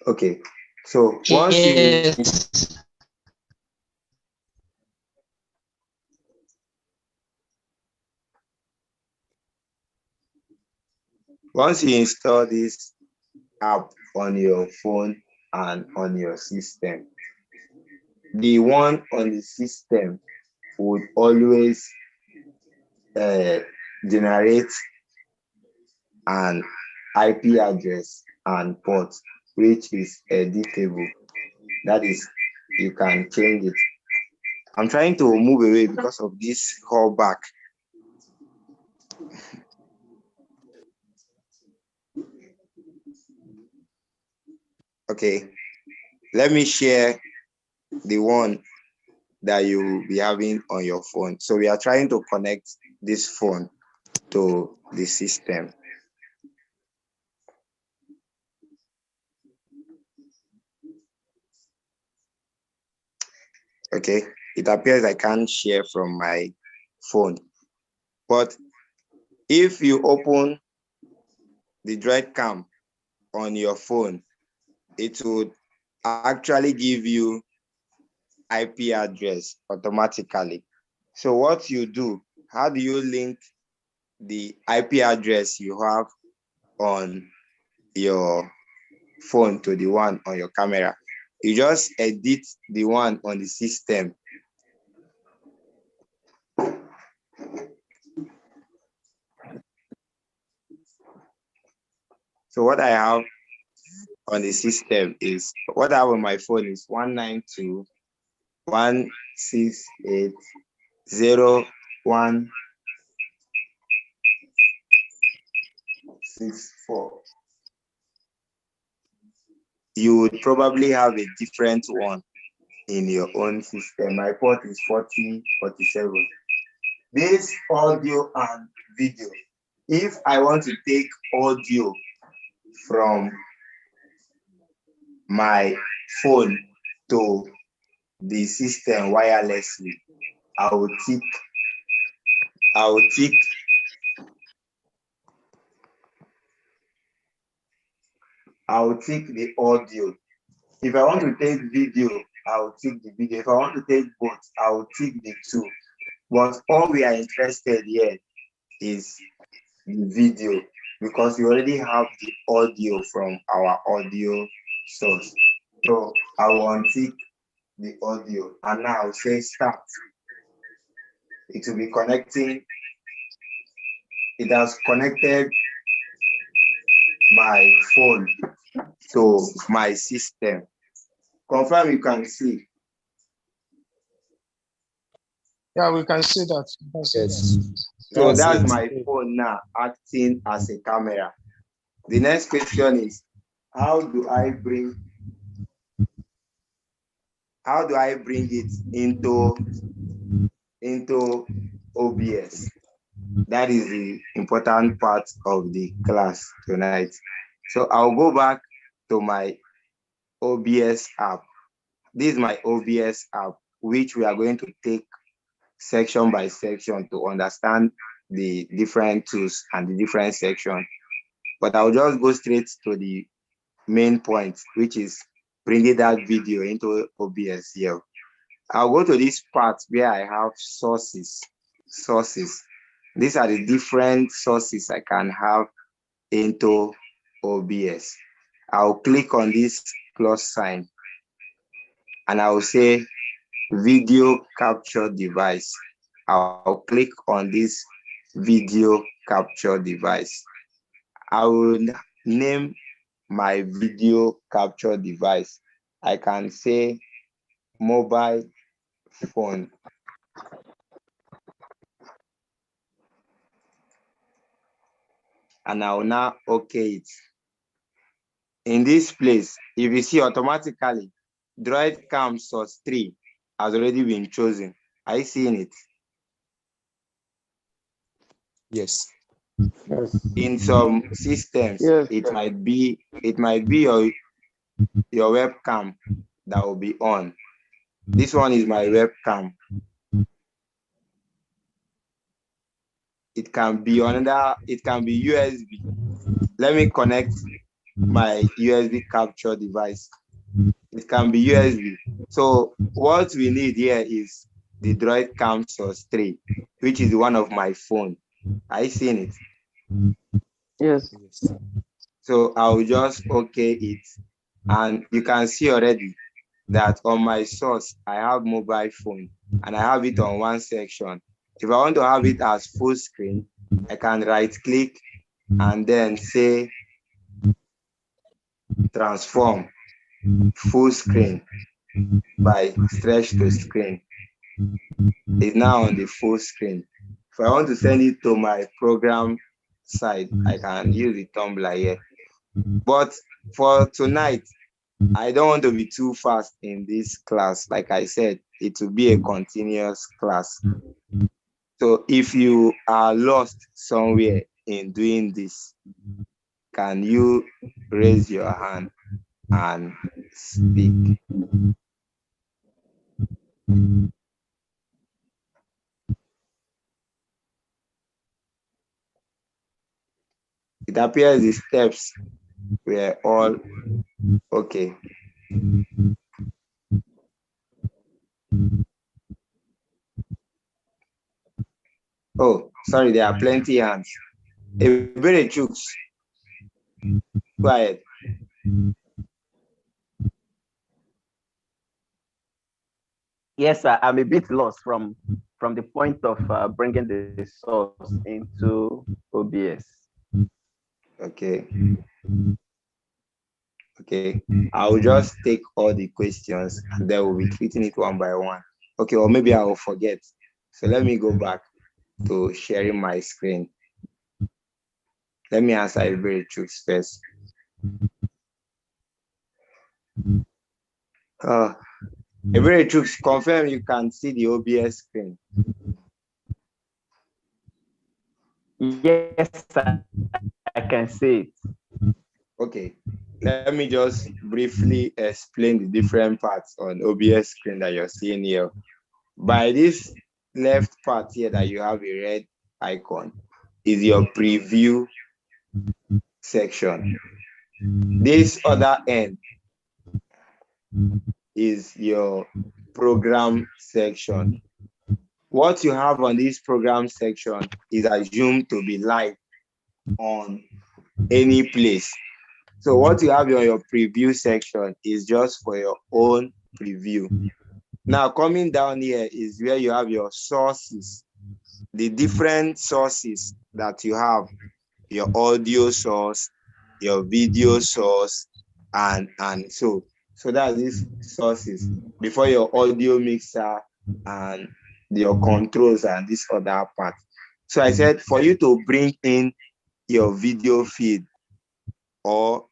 Okay. So once Yes. you install this app on your phone and on your system, the one on the system would always generate an IP address and port, which is editable. That is, you can change it. I'm trying to move away because of this callback. Okay, let me share the one that you will be having on your phone. So we are trying to connect this phone to the system. Okay, it appears I can't share from my phone. But if you open the Droid Cam on your phone, it would actually give you IP address automatically. So what you do, how do you link the IP address you have on your phone to the one on your camera? You just edit the one on the system. So what I have on the system is, what I have on my phone is 192.168.0.164. You would probably have a different one in your own system. My port is 4047. This audio and video, if I want to take audio from my phone to the system wirelessly, I will tick the audio. If I want to take video, I will tick the video. If I want to take both, I will tick the two. But all we are interested here is the video, because we already have the audio from our audio source. So I will untick the audio, and now I'll say start. It will be connecting. It has connected my phone to my system. Confirm you can see. Yeah, we can see that. Yes. So that's my phone now acting as a camera. The next question is, how do I bring how do I bring it into OBS? That is the important part of the class tonight. So I'll go back to my OBS app. This is my OBS app, which we are going to take section by section to understand the different tools and the different sections. But I'll just go straight to the main point, which is bringing that video into OBS here. I'll go to this part where I have sources. These are the different sources I can have into OBS. I'll click on this plus sign and I'll say video capture device. I'll click on this video capture device. I will name my video capture device. I can say mobile phone. And I will now okay it. In this place, if you see automatically, Droid Cam source 3 has already been chosen. Are you seeing it? Yes. In some systems, Yes. it might be your webcam that will be on. This one is my webcam. It can be USB. Let me connect my USB capture device. It can be USB. So what we need here is the Droid Cam Source 3, which is one of my phone. Are you seeing it? Yes. So I'll just okay it. And you can see already that on my source, I have mobile phone and I have it on one section. If I want to have it as full screen, I can right click and then say transform full screen by stretch to screen. It's now on the full screen. If I want to send it to my program side, I can use the tumbler here. But for tonight, I don't want to be too fast in this class. Like I said, it will be a continuous class. So if you are lost somewhere in doing this, can you raise your hand and speak? It appears the steps were all okay. Oh, sorry, there are plenty hands. Very chooks. Go ahead. Yes, sir. I'm a bit lost from the point of bringing the source into OBS. Okay. Okay. I'll just take all the questions and then we'll be treating it one by one. Okay, or maybe I will forget. So let me go back to sharing my screen. Let me answer Iberi Chooks first. Iberi Chooks, confirm you can see the OBS screen. Yes, sir. I can see it. Okay, let me just briefly explain the different parts on OBS screen that you're seeing here. By this left part here that you have a red icon is your preview section. This other end is your program section. What you have on this program section is assumed to be live on any place. So what you have on your preview section is just for your own preview. Now coming down here is where you have your sources, the different sources that you have, your audio source, your video source, and so that's these sources before your audio mixer and your controls and this other part. So I said for you to bring in your video feed or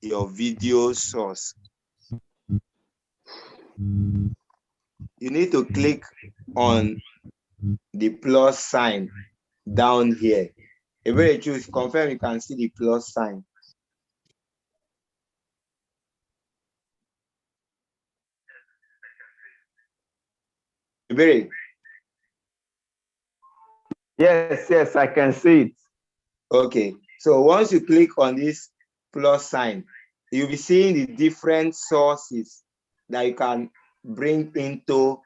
your video source, you need to click on the plus sign down here. Ebere choose confirm you can see the plus sign. Ebere. Yes, I can see it. Okay, so once you click on this plus sign, you'll be seeing the different sources that you can bring into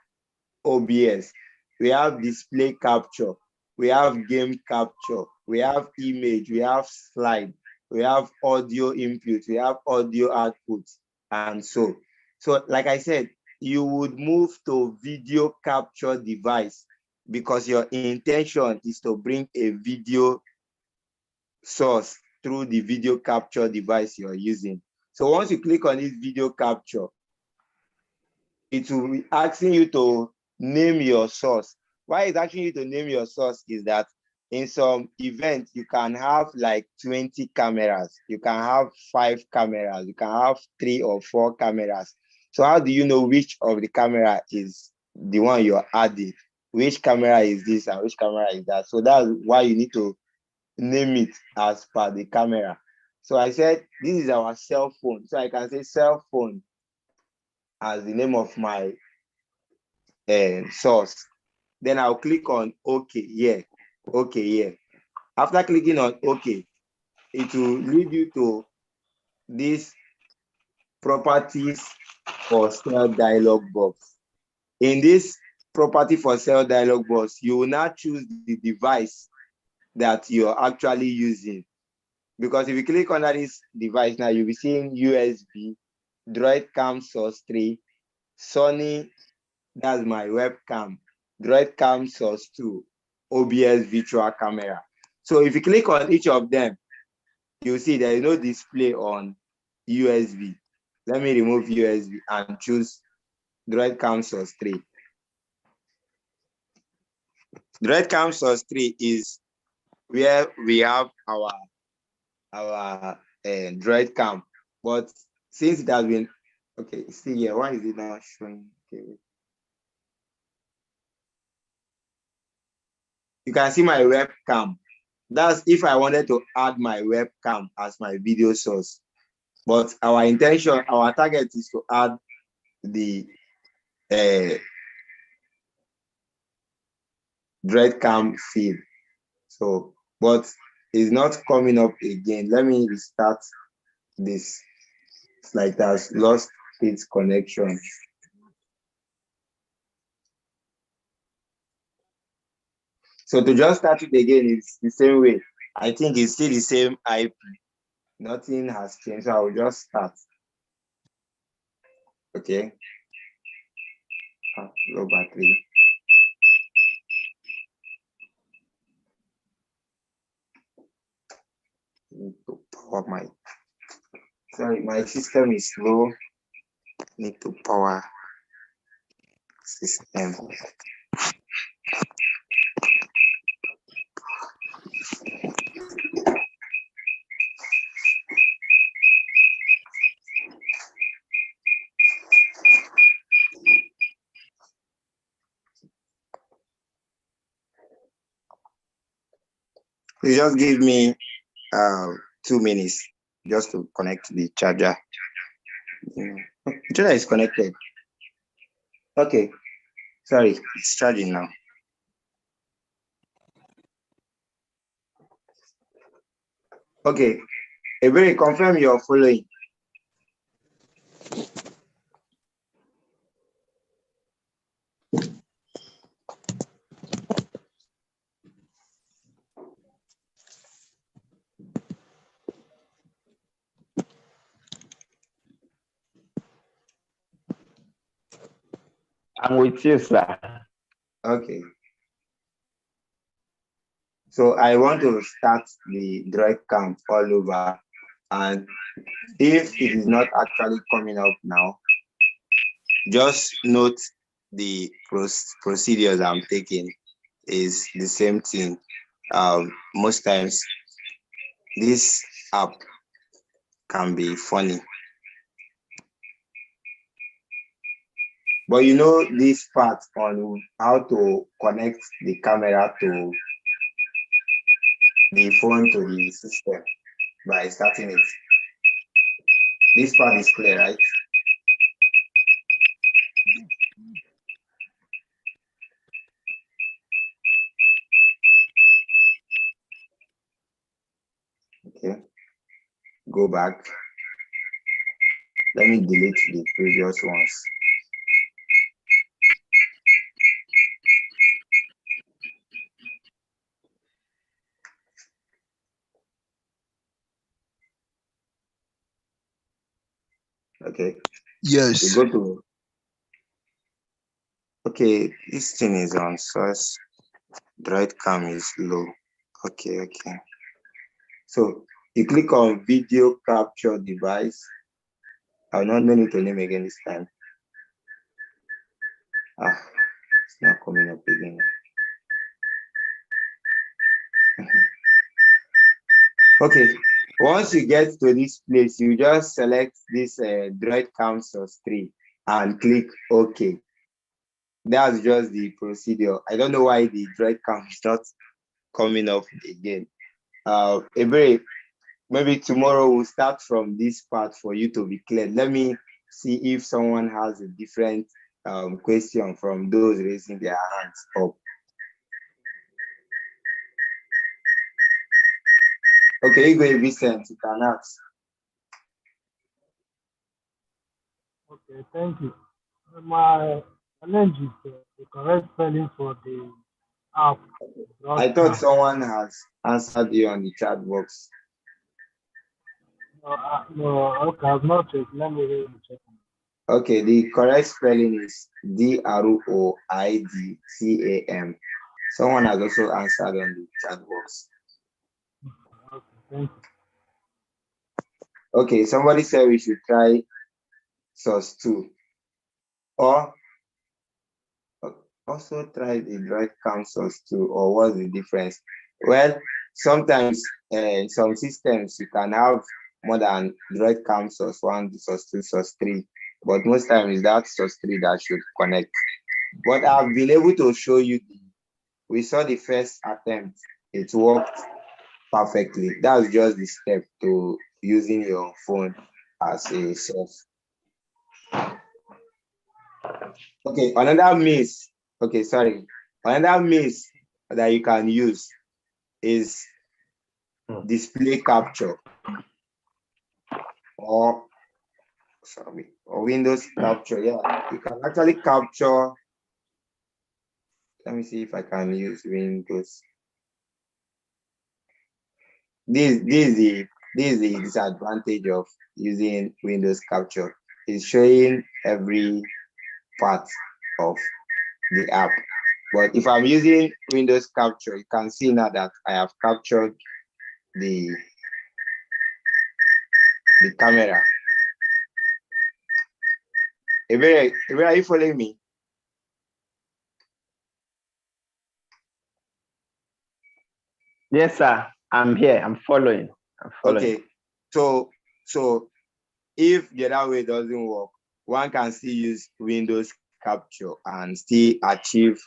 OBS. We have display capture, we have game capture, we have image, we have slide, we have audio input, we have audio output, and so. So like I said, you would move to video capture device because your intention is to bring a video source through the video capture device you're using. So once you click on this video capture, it will be asking you to name your source. Why it's asking you to name your source is that in some events, you can have like 20 cameras, you can have 5 cameras, you can have 3 or 4 cameras. So how do you know which of the camera is the one you're adding? Which camera is this and which camera is that? So that's why you need to name it as per the camera. So I said, this is our cell phone. So I can say cell phone as the name of my source. Then I'll click on OK, yeah, OK, yeah. After clicking on OK, it will lead you to this properties for cell dialog box. In this property for cell dialog box, you will now choose the device that you're actually using. Because if you click on this device now, you'll be seeing USB, Droidcam Source 3, Sony, that's my webcam, Droidcam Source 2, OBS virtual camera. So if you click on each of them, you'll see there is no display on USB. Let me remove USB and choose Droidcam Source 3. Droidcam Source 3 is where we have our Droidcam, but since it has been see here, why is it not showing? Okay. You can see my webcam. That's if I wanted to add my webcam as my video source. But our intention, our target is to add the Droidcam feed. So, but it's not coming up again. Let me restart this. It's like that's lost its connection. So to just start it again, it's the same way. I think it's still the same IP. Nothing has changed. So I'll just start. Okay. Low battery. Need to power my system is slow. Need to power system. You just give me 2 minutes just to connect the charger. The charger is connected. Okay, sorry, it's charging now. Okay, Ebere, confirm you're following. I'm with you, sir. Okay. So I want to start the Droidcam all over, and if it is not actually coming up now, just note the procedures I'm taking is the same thing. Most times, this app can be funny. But you know this part on how to connect the camera to the phone to the system by starting it. This part is clear, right? Okay, go back. Let me delete the previous ones. Okay. Yes. You go to. Okay, this thing is on source. Droid cam is low. Okay. So you click on video capture device. I'll not need to name again this time. It's not coming up again. Okay, once you get to this place, you just select this Droid Cam Source 3 and click OK. That's just the procedure. I don't know why the Droid Cam is not coming up again. Maybe tomorrow we'll start from this part for you to be clear. Let me see if someone has a different question from those raising their hands up. Okay, Igwe Vincent, you can ask. Okay, thank you. My challenge is the correct spelling for the app. I thought someone has answered you on the chat box. No, okay, I've not checked. Let me really check. Okay, the correct spelling is DROIDCAM. Someone has also answered on the chat box. Okay, thank you. Okay, somebody said we should try source 2. Or also try the Droid Cam source 2, or what's the difference? Well, sometimes in some systems you can have more than Droid Cam source 1, source 2, source 3, but most times that source 3 that should connect. But I've been able to show you, we saw the first attempt, it worked perfectly. That's just the step to using your phone as a source. Okay, another means that you can use is display capture or Windows capture. Yeah, you can actually capture. Let me see if I can use Windows. This is the disadvantage of using Windows capture. It's showing every part of the app. But if I'm using Windows capture, you can see now that I have captured the camera. Ebere, are you following me? Yes, sir. I'm here. I'm following. Okay. So if the other way doesn't work, one can still use Windows capture and still achieve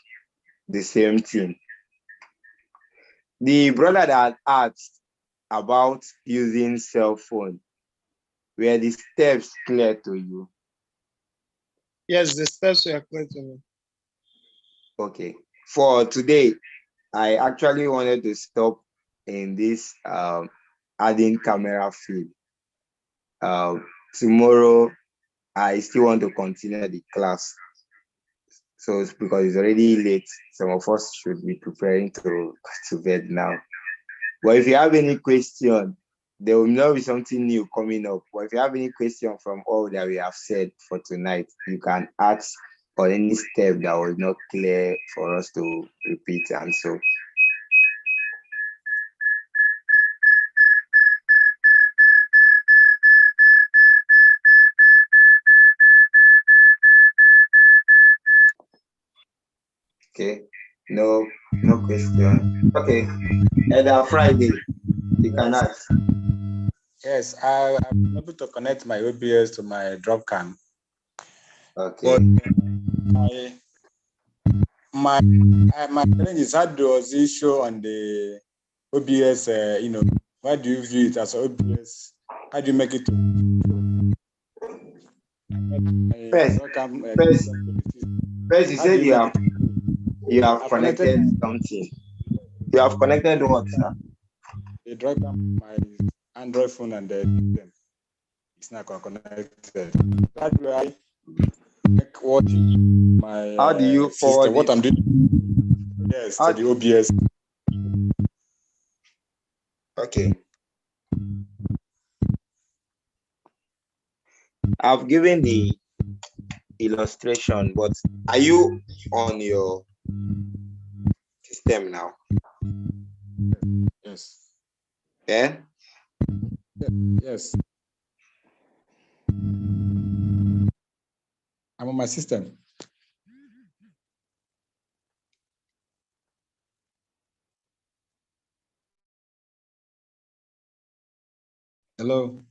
the same thing. The brother that asked about using cell phone, were the steps clear to you? Yes, the steps were clear to me. Okay. For today, I actually wanted to stop in this adding camera feed. Tomorrow, I still want to continue the class. So it's because it's already late. Some of us should be preparing to go to bed now. But if you have any question, there will not be something new coming up. But if you have any question from all that we have said for tonight, you can ask on any step that was not clear for us to repeat and so. Okay, no question. Okay, and Friday, you can ask. Yes, I'm able to connect my OBS to my drop cam. Okay. But my challenge is, how does it show on the OBS? Why do you view it as OBS? How do you make it? First, you said you have connected something. You have connected what, sir? The Drawcam, my Android phone, and the system. It's not connected. How do I make what my How do you forward system? What I'm doing? Yes, to the OBS. Okay. I've given the illustration, but are you on your system now? Yes. Yeah? Yes. I'm on my system. Hello.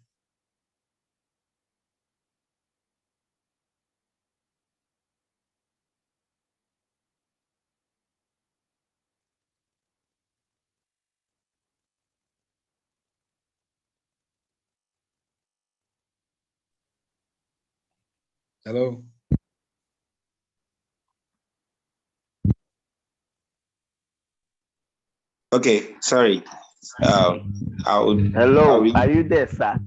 Hello. Okay, sorry. Hello, are you there, sir?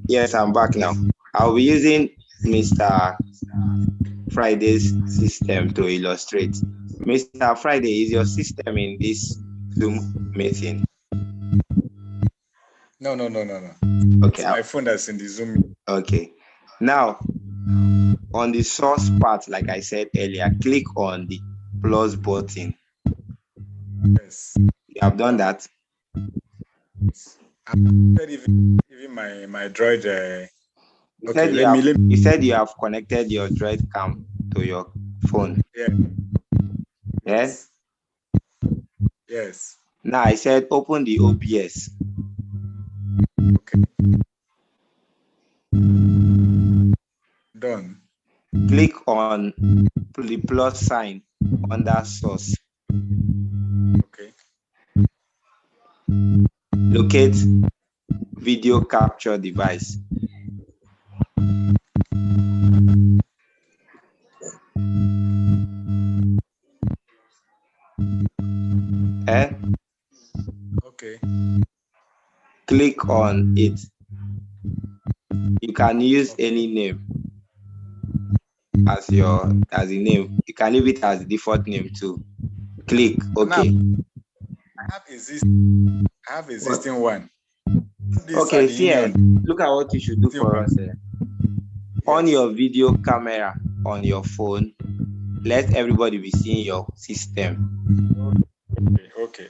Yes, I'm back now. I'll be using Mr. Friday's system to illustrate. Mr. Friday, is your system in this Zoom meeting? No. Okay. It's my phone that's in the Zoom. Okay. Now, on the source part, like I said earlier, click on the plus button. Yes. You have done that? Even my Droid. You said you have connected your Droid cam to your phone. Yeah. Yes. Yes. Now I said open the OBS. Okay. Done. Click on the plus sign under source. Okay. Locate video capture device. Okay. Click on it. You can use any name as a name. You can leave it as default name too. Click OK. I have existing one. Okay, see, look at what you should do for us. On your video camera on your phone, let everybody be seeing your system. Okay.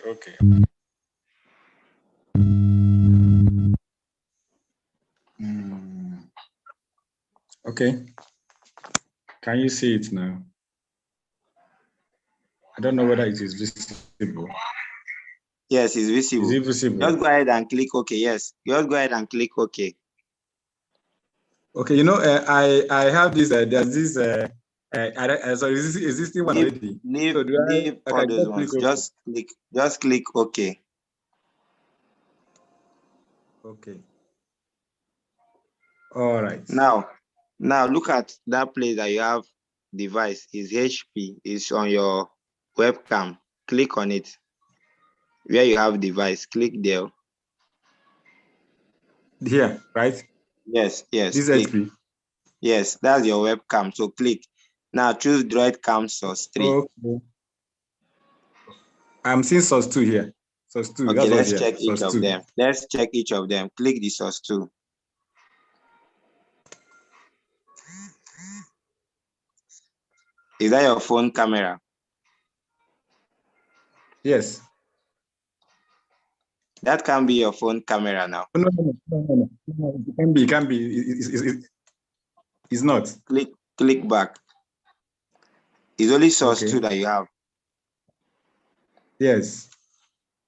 Okay. Can you see it now? I don't know whether it is visible. Yes, it's visible. Is it visible? Just go ahead and click OK. Yes, just go ahead and click OK. Okay, I have this. There's this. Sorry, is this existing one already? Leave all those ones. Just click OK. Okay. All right. Now look at that place that you have device. Is HP. Is on your webcam. Click on it. Where you have device, click there. Here, right? Yes. This click. HP. Yes, that's your webcam. So click. Now choose Droid Cam Source 3. Okay. I'm seeing Source 2 here. Source 2. Okay, let's here. check each of them. Let's check each of them. Click the Source 2. Is that your phone camera? Yes. That can be your phone camera now. No. It can be. It's not. Click back. It's only Source 2 that you have. Yes.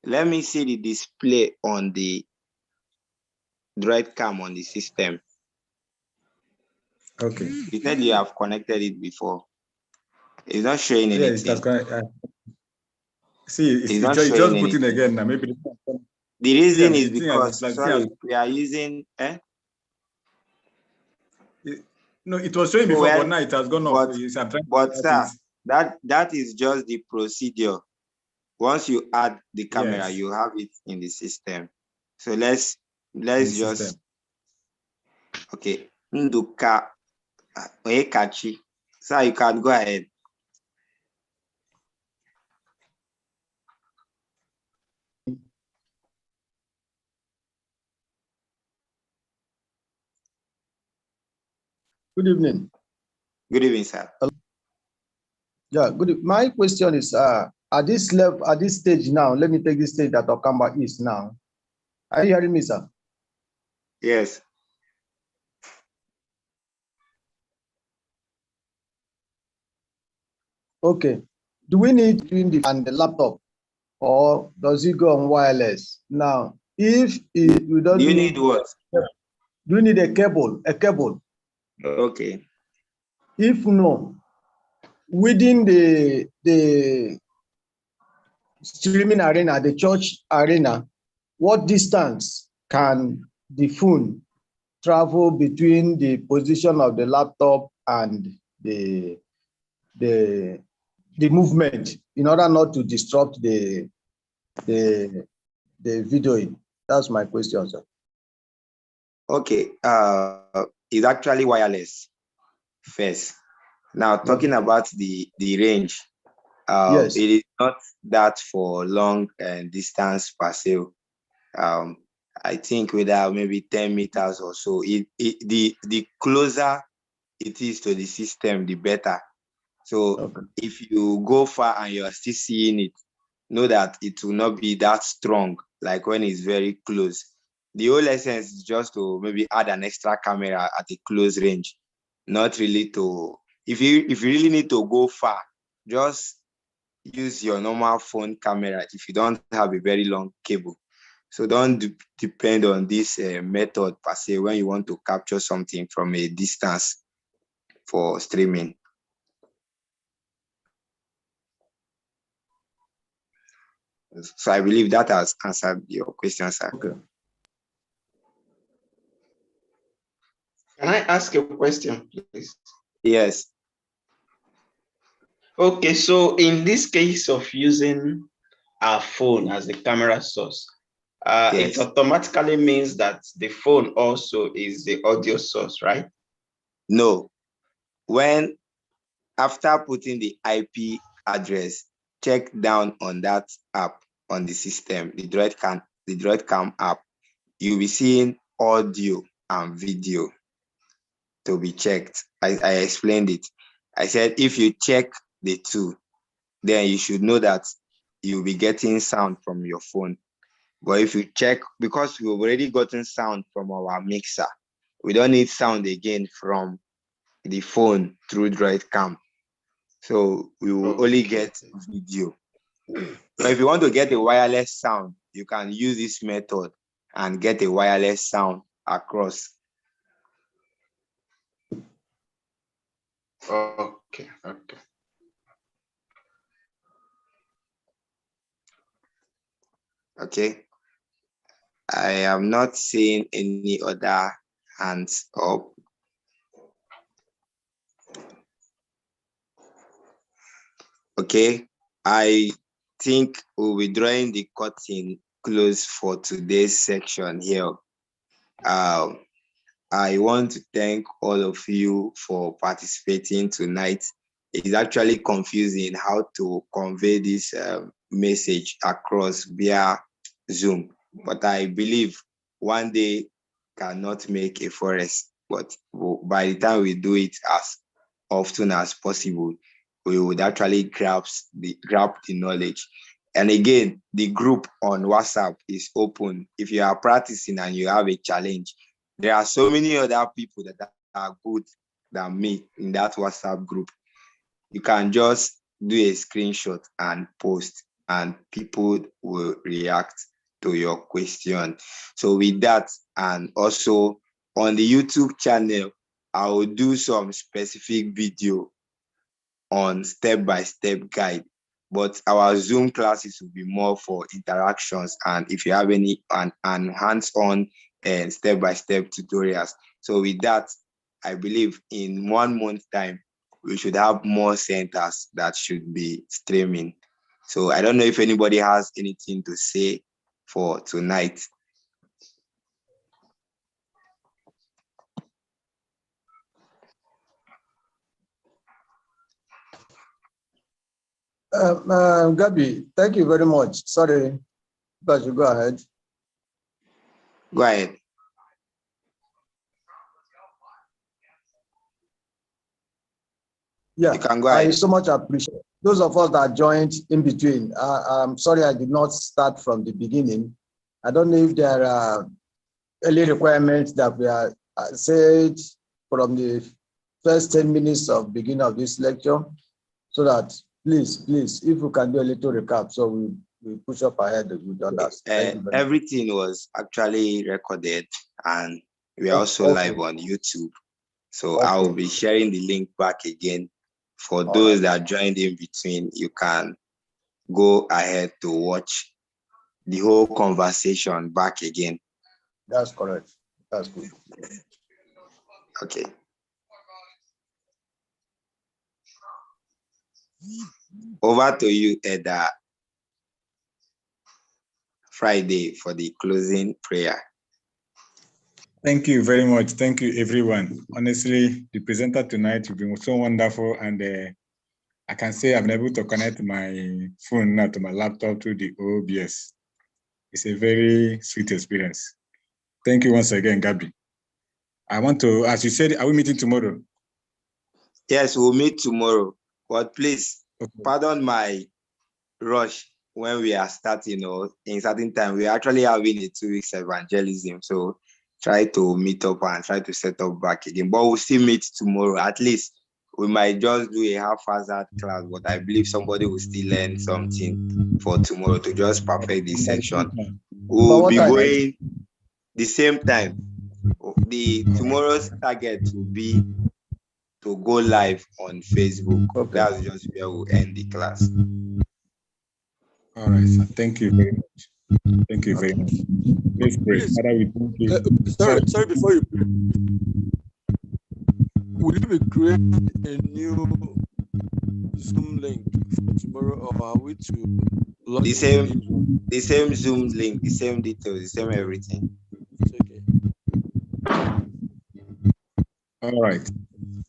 Let me see the display on the Droid Cam on the system. Okay. You said you have connected it before. It's not showing Yeah, it has anything. gone. See, It's not it's showing just putting anything. again now. Maybe The reason is the thing has, because, like, sorry, we are using, no, it was showing before, but now it has gone off. but, I'm trying to but start it. sir, that is just the procedure. Once you add the camera, Yes. you have it in the system. So let's just system. okay. Nduka Ekachi. Sir, you can go ahead. Good evening. Good evening, sir. Yeah, good. My question is, at this level, at this stage now, let me take this stage that Okamba is now. Are you hearing me, sir? Yes. Okay. Do we need between the laptop, or does it go on wireless? Now, if we don't Do you need what? Do you need a cable? A cable. Okay. If no, within the streaming arena, the church arena, what distance can the phone travel between the position of the laptop and the movement in order not to disrupt the videoing? That's my question, sir. Okay. It's actually wireless first. Now, talking about the range, yes, it is not that for long distance per se. I think whether maybe 10 meters or so, the closer it is to the system, the better. So if you go far and you're still seeing it, know that it will not be that strong like when it's very close. The whole essence is just to maybe add an extra camera at a close range, not really to, if you really need to go far, just use your normal phone camera if you don't have a very long cable. So don't depend on this method per se when you want to capture something from a distance for streaming. So I believe that has answered your question, sir. Okay. Can I ask a question, please? Yes. Okay, so in this case of using our phone as the camera source, yes. It automatically means that the phone also is the audio source, right? No. When after putting the IP address, check down on that app on the system, the DroidCam app, you'll be seeing audio and video to be checked. I explained it. I said if you check the two, then you should know that you'll be getting sound from your phone. But if you check, because we've already gotten sound from our mixer, we don't need sound again from the phone through DroidCam. So we will only get video. So if you want to get a wireless sound, you can use this method and get a wireless sound across. Okay. Okay. I am not seeing any other hands up. Okay. I think we'll be drawing the curtain close for today's section here. I want to thank all of you for participating tonight. It's actually confusing how to convey this message across via Zoom, but I believe one day cannot make a forest, but by the time we do it as often as possible, we would actually grab the knowledge. And again, the group on WhatsApp is open. If you are practicing and you have a challenge, there are so many other people that are good than me in that WhatsApp group. You can just do a screenshot and post, and people will react to your question. So with that, and also on the YouTube channel, I will do some specific video on step-by-step guide, but our Zoom classes will be more for interactions and if you have any and hands-on and step-by-step tutorials. So with that, I believe in 1 month time, we should have more centers that should be streaming. So I don't know if anybody has anything to say for tonight. Gabi, thank you very much. Sorry, but you go ahead. Go ahead. Yeah, you can go ahead. I so much appreciate those of us that joined in between. I'm sorry I did not start from the beginning. I don't know if there are early requirements that we are said from the first 10 minutes of beginning of this lecture, so that please, if we can do a little recap, so we push up ahead with others. Everything was actually recorded and we are also live on YouTube. So I will be sharing the link back again. For those that joined in between, you can go ahead to watch the whole conversation back again. That's correct. That's good. Okay. Over to you, Eda Friday, for the closing prayer. Thank you very much. Thank you, everyone. Honestly, the presenter tonight has been so wonderful, and I can say I've been able to connect my phone now to my laptop through the OBS. It's a very sweet experience. Thank you once again, Gabi. I want to, as you said, are we meeting tomorrow? Yes, we'll meet tomorrow. But please, pardon my rush when we are starting, or in certain time, we're actually having a 2 weeks evangelism. So try to meet up and try to set up back again. But we'll still meet tomorrow. At least we might just do a half-hazard class, but I believe somebody will still learn something for tomorrow to just perfect this section. We'll be going the same time. Tomorrow's target will be to go live on Facebook. That's just where we'll end the class. All right, so thank you very much. Thank you very much. Let's pray. Father, we thank you. Sorry, before you pray, will you be creating a new Zoom link for tomorrow, or are we to log the same Zoom link, the same details, the same everything? Okay. All right.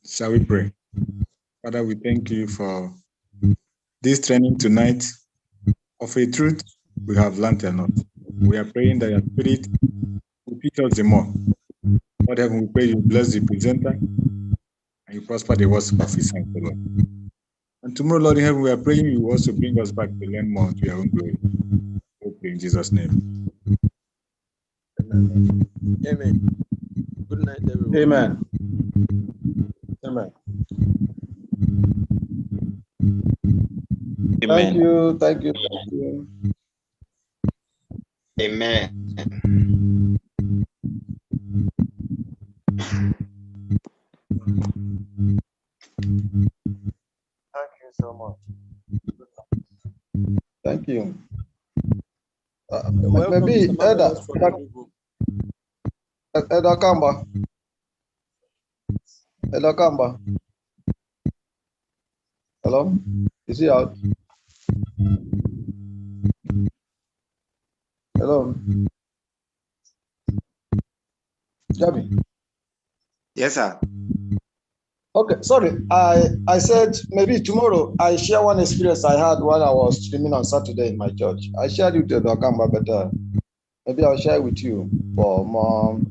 Shall we pray? Father, we thank you for this training tonight. Of a truth, we have learned a lot. We are praying that your spirit will teach us the more. Lord heaven, we pray you bless the presenter and you prosper the words of his hands, Lord. And tomorrow, Lord in heaven, we are praying you will also bring us back to learn more to your own glory. We pray in Jesus' name. Amen. Amen. Good night, everyone. Amen. Amen. Amen. Thank you. Amen. Thank you so much. Thank you. Maybe Eda Kamba. Hello? Is he out? Hello? Gabi? Yes, sir. Okay, sorry. I said maybe tomorrow I share one experience I had while I was streaming on Saturday in my church. I shared it with Okamba, but maybe I'll share it with you for more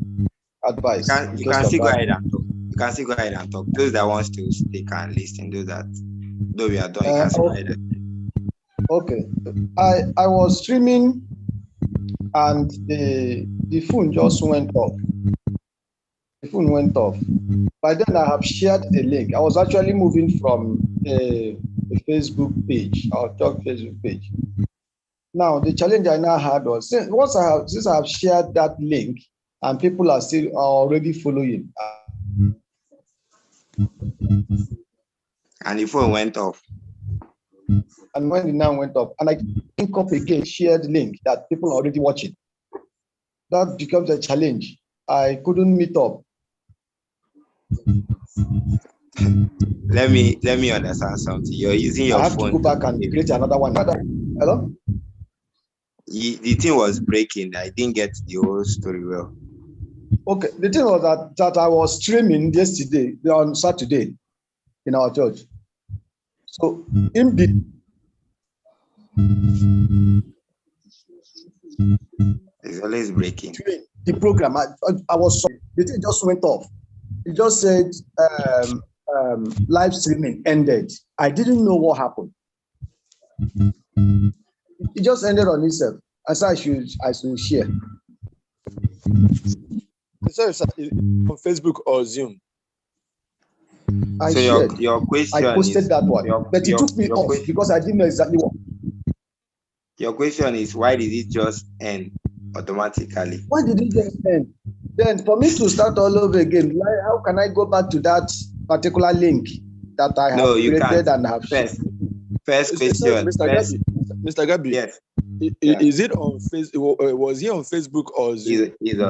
advice. You can still go ahead and talk. You can still go ahead and talk. Those that want to speak and listen, though we are done, you can still go ahead. Okay. I was streaming and the phone just went off. The phone went off. By then I have shared a link. I was actually moving from a Facebook page, our talk Facebook page. Now the challenge I now had was since I have shared that link and people are already following. And the phone went off. And when it now went off, and I link up again, shared link that people are already watching. That becomes a challenge. I couldn't meet up. Let me understand something. You're using your I have phone. to go back and create another one. Hello? The thing was breaking. I didn't get the whole story well. Okay, the thing was that I was streaming yesterday, on Saturday, in our church. So in the It's always breaking. The program, I was sorry, the thing just went off. It just said live streaming ended. I didn't know what happened. It just ended on itself. I said I should share. Sorry, sir, on Facebook or Zoom? I So shared. your question I posted is, that one, but it took me off question, because I didn't know exactly what. your question is, why did it just end automatically? Why did it just end? Then for me to start all over again, like, how can I go back to that particular link that I have created and have first question. Mr. Gabi, yes. Is it on Facebook? Was he on Facebook or Zoom? He's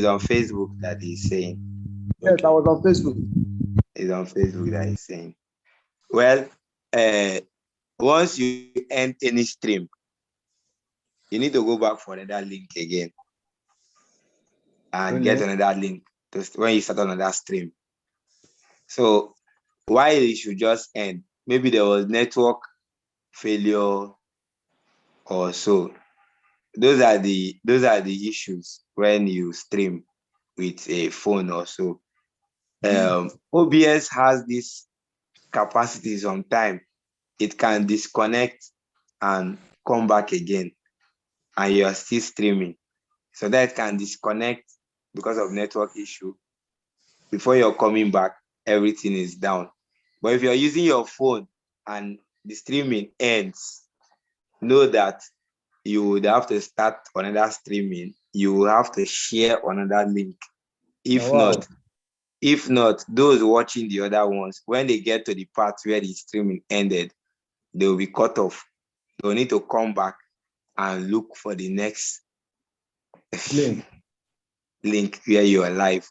on Facebook that he's saying. Yes, I was on Facebook. It's on Facebook that he's saying. Well, once you end any stream, you need to go back for another link again and get another link when you start on another stream. So why it should just end? Maybe there was network failure or so. Those are the issues when you stream with a phone or so. OBS has this capacity sometimes. It can disconnect and come back again, and you are still streaming. So that can disconnect because of network issue. Before you're coming back, everything is down. But if you're using your phone and the streaming ends, know that you would have to start another streaming. You will have to share another link. If not, those watching the other ones, when they get to the part where the streaming ended, they will be cut off. They'll need to come back and look for the next link where you are live.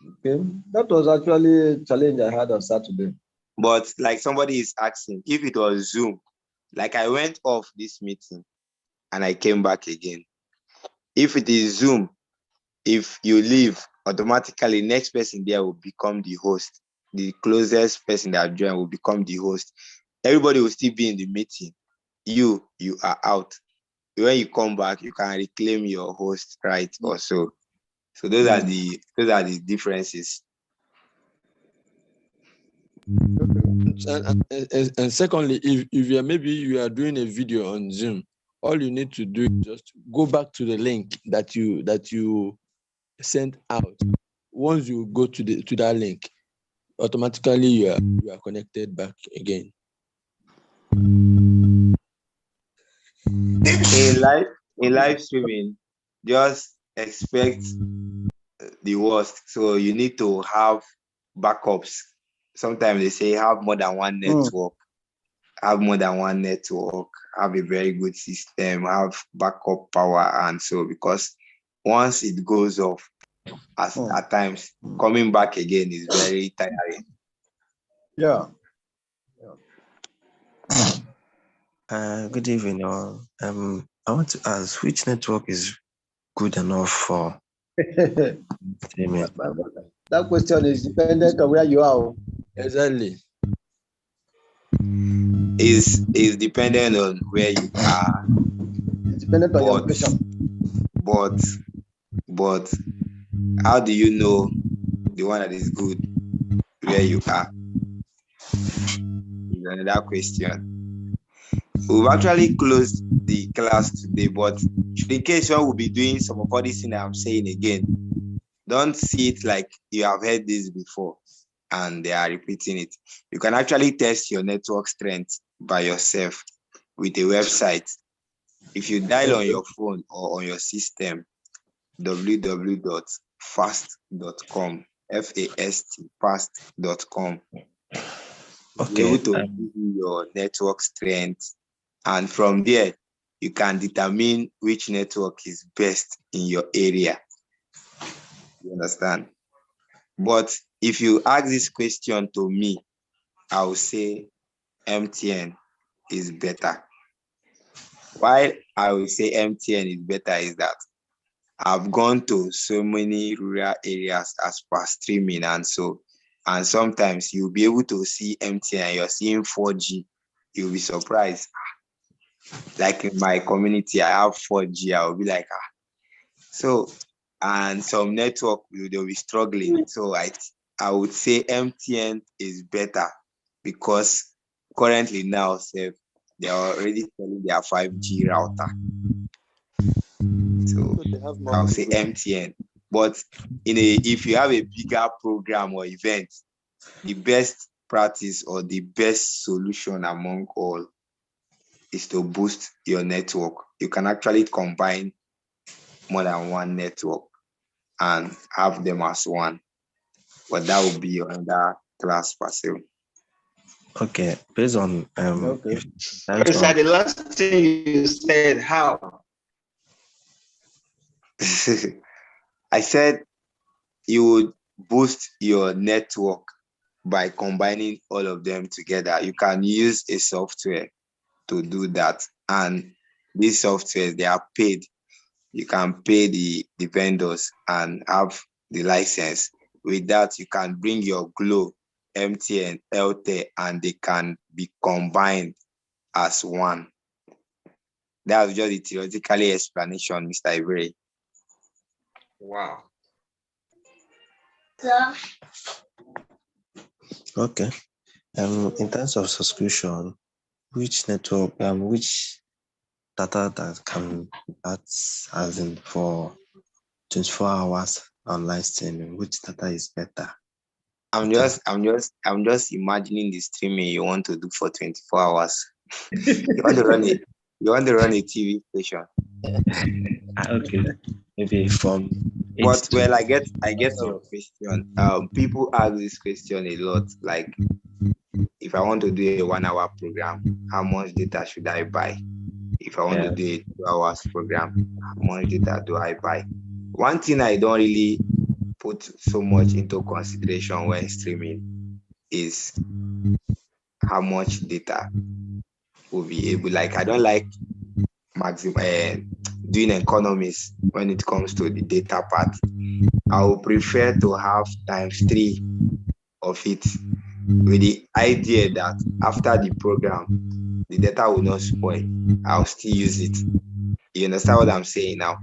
Okay, that was actually a challenge I had on Saturday. But like somebody is asking, if it was Zoom, like I went off this meeting and I came back again. If it is Zoom, if you leave, automatically next person there will become the host. The closest person that joined will become the host. Everybody will still be in the meeting. You are out. When you come back, you can reclaim your host right or so. So those are the differences. And secondly, if you are doing a video on Zoom, all you need to do is just go back to the link that you sent out. Once you go to that link, automatically you are connected back again. In live streaming, just expect the worst. So you need to have backups. Sometimes they say have more than one network. Have more than one network. Have a very good system. Have backup power, and so because once it goes off, at times coming back again is very tiring. Yeah. Good evening, all. I want to ask, which network is good enough for streaming? That question is dependent on where you are. Exactly. Is dependent on where you are. It's dependent on your location. But how do you know the one that is good where you are? Is another question. We've actually closed the class today, but in case one will be doing some of all these things I'm saying again, don't see it like you have heard this before and they are repeating it. You can actually test your network strength by yourself with a website. If you dial on your phone or on your system, www.fast.com, fast.com. Be Okay. able to give you your network strength, and from there you can determine which network is best in your area. You understand? But if you ask this question to me, I will say MTN is better. Why I will say MTN is better is that I've gone to so many rural areas as per streaming, and sometimes you'll be able to see MTN and you're seeing 4G. You'll be surprised. Like in my community, I have 4G. I'll be like, So, and some network they'll be struggling. So I would say MTN is better because currently now they are already selling their 5G router. So I'll say MTN. But if you have a bigger program or event, the best practice or the best solution among all is to boost your network. You can actually combine more than one network and have them as one. But that will be under class per se. Okay, based on Sorry, sir, the last thing you said, how? I said you would boost your network by combining all of them together. You can use a software to do that, and these softwares, they are paid. You can pay the vendors and have the license. With that, you can bring your Glo, MTN, LTE, and they can be combined as one. That was just the theoretical explanation, Mr. Ivory. Wow. Okay. In terms of subscription, which network, which data that can add as in for 24 hours online streaming, which data is better? I'm just imagining the streaming you want to do for 24 hours. You want to run a TV station. Okay. Maybe from But well, I get your question. People ask this question a lot. Like, if I want to do a 1 hour program, how much data should I buy? If I want to do a 2 hours program, how much data do I buy? One thing I don't really put so much into consideration when streaming is how much data will be able. Like, I don't like doing economies when it comes to the data part. I would prefer to have ×3 of it, with the idea that after the program, the data will not spoil. I'll still use it. You understand what I'm saying now?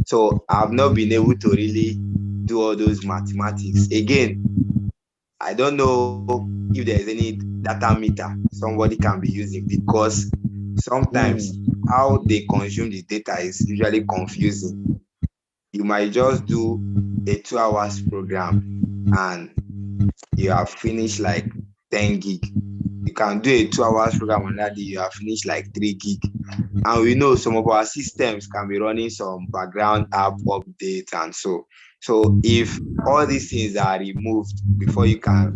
So I've not been able to really do all those mathematics. Again, I don't know if there's any data meter somebody can be using, because sometimes how they consume the data is usually confusing. You might just do a 2 hours program and you have finished like 10 gig. You can do a 2 hours program on that day, you have finished like 3 gig. And we know some of our systems can be running some background app updates and so if all these things are removed before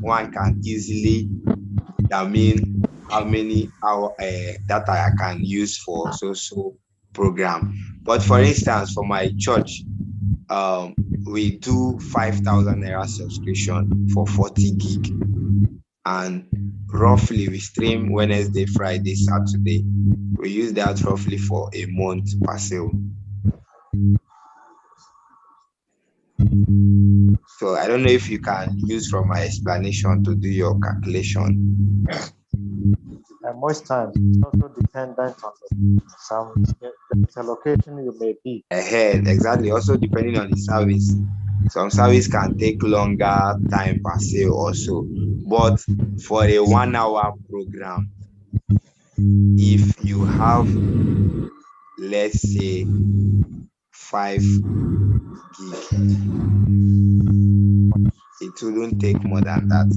one can easily determine how many hour data I can use for so program. But for instance, for my church, we do 5,000 naira subscription for 40 gig, and roughly we stream Wednesday, Friday, Saturday. We use that roughly for a month per sale. So I don't know if you can use from my explanation to do your calculation. And most times it's also dependent on the location you may be. Ahead, exactly. Also depending on the service. Some service can take longer time per sale also. But for a 1 hour program, if you have, let's say, 5 gig, it wouldn't take more than that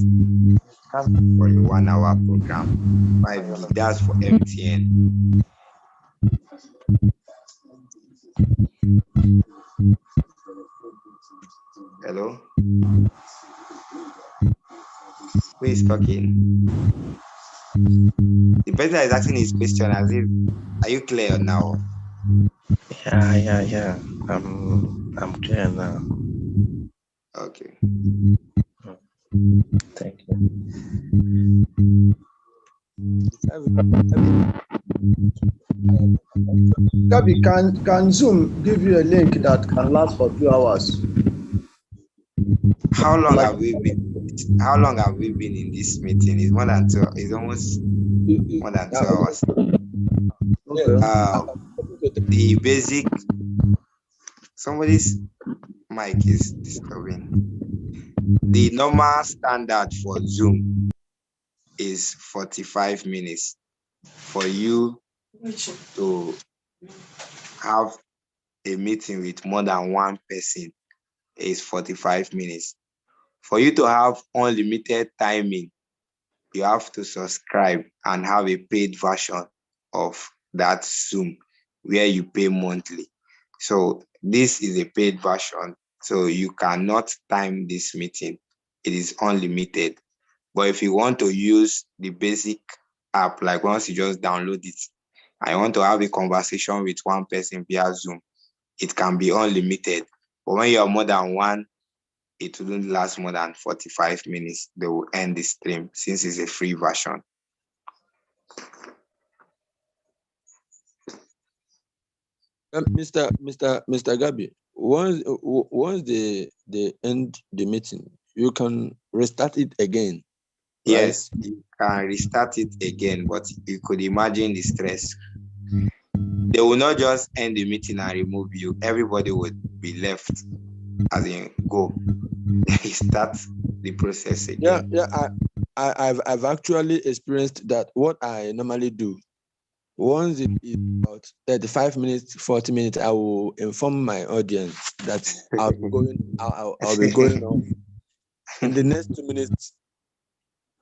for a 1 hour program. 5 gig, that's for MTN. Hello? is talking? The person that is asking his question as if, are you clear now? Yeah. I'm clear now. Okay. Thank you. Gabi, can Zoom give you a link that can last for 2 hours? How long have we been? How long have we been in this meeting? It's more than 2. It's almost more than 2 hours. Okay. The basic. Somebody's mic is disturbing. The normal standard for Zoom is 45 minutes. For you to have a meeting with more than one person is 45 minutes. For you to have unlimited timing, you have to subscribe and have a paid version of that Zoom where you pay monthly. So this is a paid version. So you cannot time this meeting. It is unlimited. But if you want to use the basic app, like once you just download it, I want to have a conversation with one person via Zoom, it can be unlimited. But when you're more than one, it wouldn't last more than 45 minutes. They will end the stream since it's a free version. Mr. Gabi, once they end the meeting, you can restart it again. Right? Yes, you can restart it again, but you could imagine the stress. They will not just end the meeting and remove you. Everybody would be left, as in go. Start the process again. Yeah. I've actually experienced that. What I normally do, once it is about 35 minutes, 40 minutes, I will inform my audience that I'll be going off. In the next 2 minutes,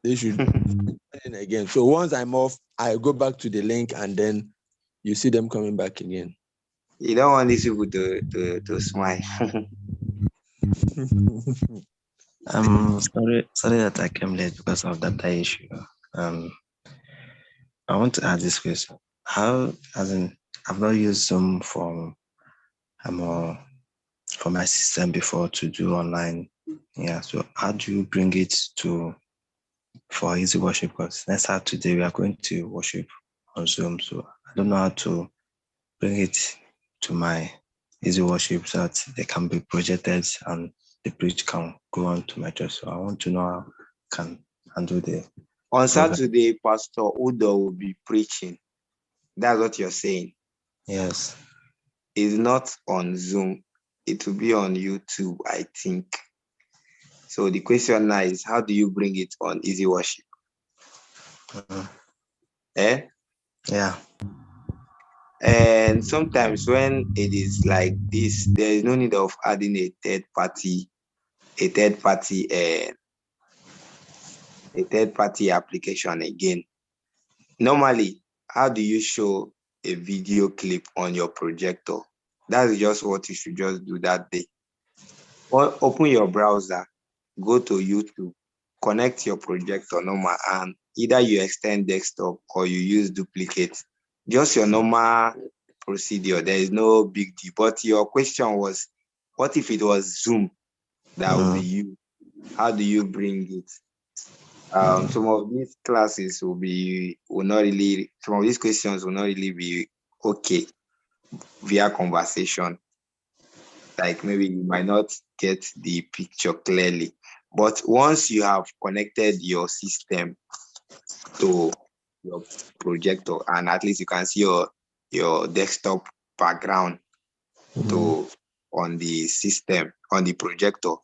they should begin again. So once I'm off, I go back to the link and then you see them coming back again. You don't want these people to smile. Sorry that I came late because of that issue. I want to ask this question. I've not used Zoom for my system before to do online. Yeah, so how do you bring it for Easy Worship? Because next Saturday we are going to worship on Zoom, so I don't know how to bring it to my Easy Worship so that they can be projected and the preach can go on to my church. So I want to know how I can handle the On program. Saturday, Pastor Udo will be preaching. That's what you're saying. Yes. It's not on Zoom. It will be on YouTube, I think. So the question now is, how do you bring it on Easy Worship? Yeah. And sometimes when it is like this, there is no need of adding a third party application again. Normally, how do you show a video clip on your projector? That's just what you should just do that day. Or open your browser, go to YouTube, connect your projector normal, and either you extend desktop or you use duplicate. Just your normal procedure. There is no big deal. But your question was, what if it was Zoom that would be you? How do you bring it? Some of these classes some of these questions will not really be okay via conversation. Like maybe you might not get the picture clearly. But once you have connected your system to your projector, and at least you can see your desktop background on the system, on the projector.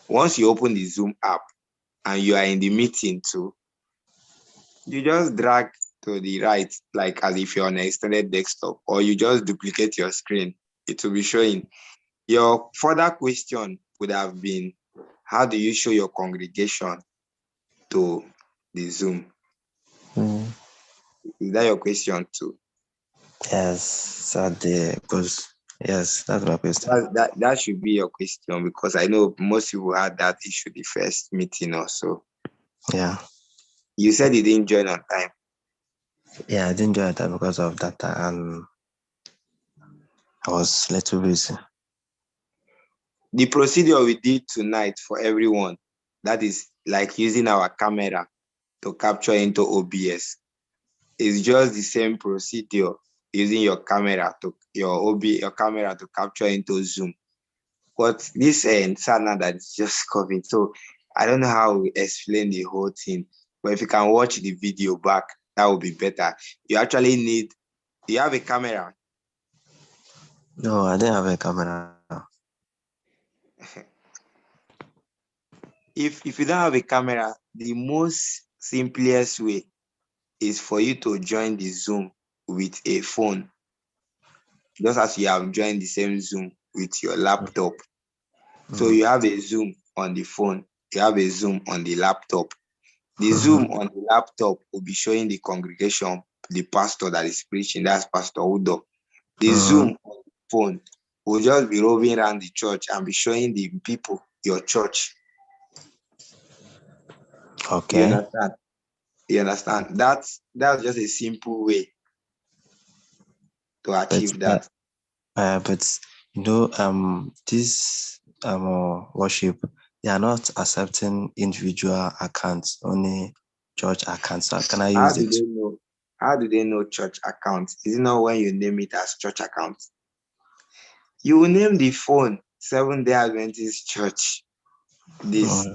Once you open the Zoom app and you are in the meeting too, you just drag to the right, like as if you're on an extended desktop, or you just duplicate your screen. It will be showing. Your further question would have been, how do you show your congregation to the Zoom? Is that your question too? Yes, because yes, that's my question. That should be your question, because I know most people had that issue the first meeting or so. Yeah. You said you didn't join on time. Yeah, I didn't join that because of data and I was a little busy. The procedure we did tonight for everyone, that is like using our camera to capture into OBS, is just the same procedure using your camera to your camera to capture into Zoom. But this Sana that is just coming, so I don't know how we explain the whole thing. But if you can watch the video back, that would be better. You actually need. You have a camera. No, I didn't have a camera. If you don't have a camera, the most simplest way is for you to join the Zoom with a phone, just as you have joined the same Zoom with your laptop. So you have a Zoom on the phone, you have a Zoom on the laptop. The Zoom on the laptop will be showing the congregation, the pastor that is preaching, that's Pastor Udo. The Zoom on the phone will just be roving around the church and be showing the people your church. Okay. You understand? You understand? That's just a simple way to achieve that. But you know, this worship, they are not accepting individual accounts, only church accounts. So can I How use do it? they know? How do they know church accounts? Is it not when you name it as church account? You will name the phone Seventh-day Adventist Church. This.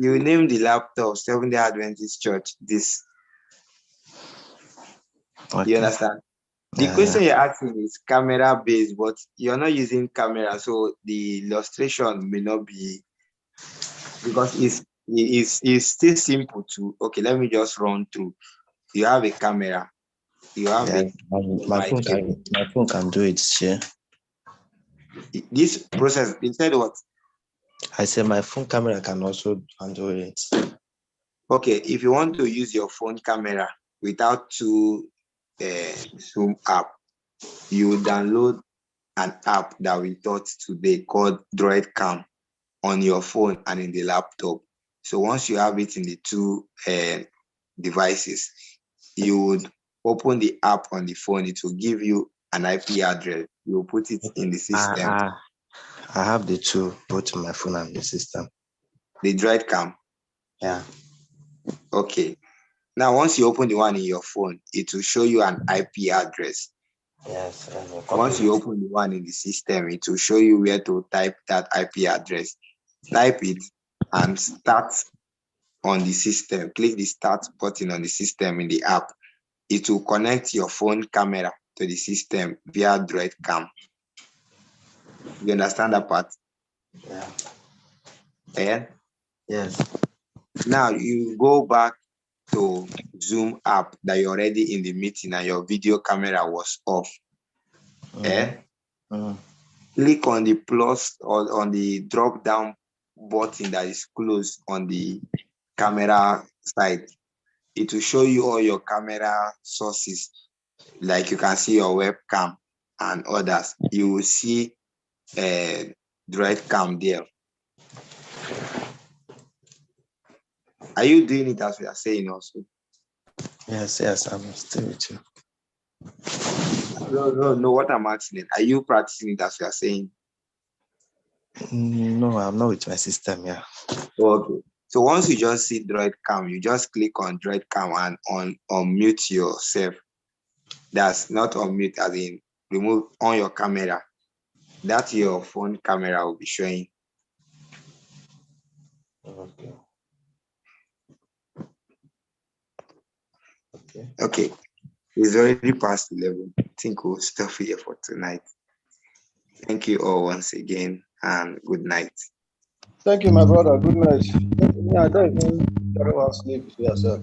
You will name the laptop Seventh-day Adventist Church. This. Okay. You understand? The question you're asking is camera based, but you're not using camera, so the illustration may not be, because it's still simple to. Okay, let me just run through. You have a camera. You have my phone can do it. Yeah. This process, you said what? I said my phone camera can also handle it. Okay, if you want to use your phone camera without two Zoom app, you download an app that we taught today called DroidCam on your phone and in the laptop. So once you have it in the two devices, you would open the app on the phone. It will give you an IP address. You will put it in the system. I have the two, both on my phone and the system. The DroidCam? Yeah. Okay. Now, once you open the one in your phone, it will show you an IP address. Yes. Once you open the one in the system, it will show you where to type that IP address. Type it and start on the system. Click the start button on the system in the app. It will connect your phone camera to the system via DroidCam. You understand that part? Yeah. Yeah? Yes. Now you go back to Zoom app that you're already in the meeting and your video camera was off. Click on the plus or on the drop down button that is closed on the camera side. It will show you all your camera sources. Like you can see your webcam and others. You will see DroidCam there. Are you doing it as we are saying also? Yes, I'm still with you. No, what I'm asking, are you practicing it as we are saying? No, I'm not with my system, yeah. Okay. So once you just see DroidCam, you just click on DroidCam and unmute yourself. That's not unmute as in remove on your camera. That your phone camera will be showing. Okay. It's already past 11. I think we'll stop here for tonight. Thank you all once again and good night. Thank you, my brother. Good night. Yeah, I don't even sleep yourself.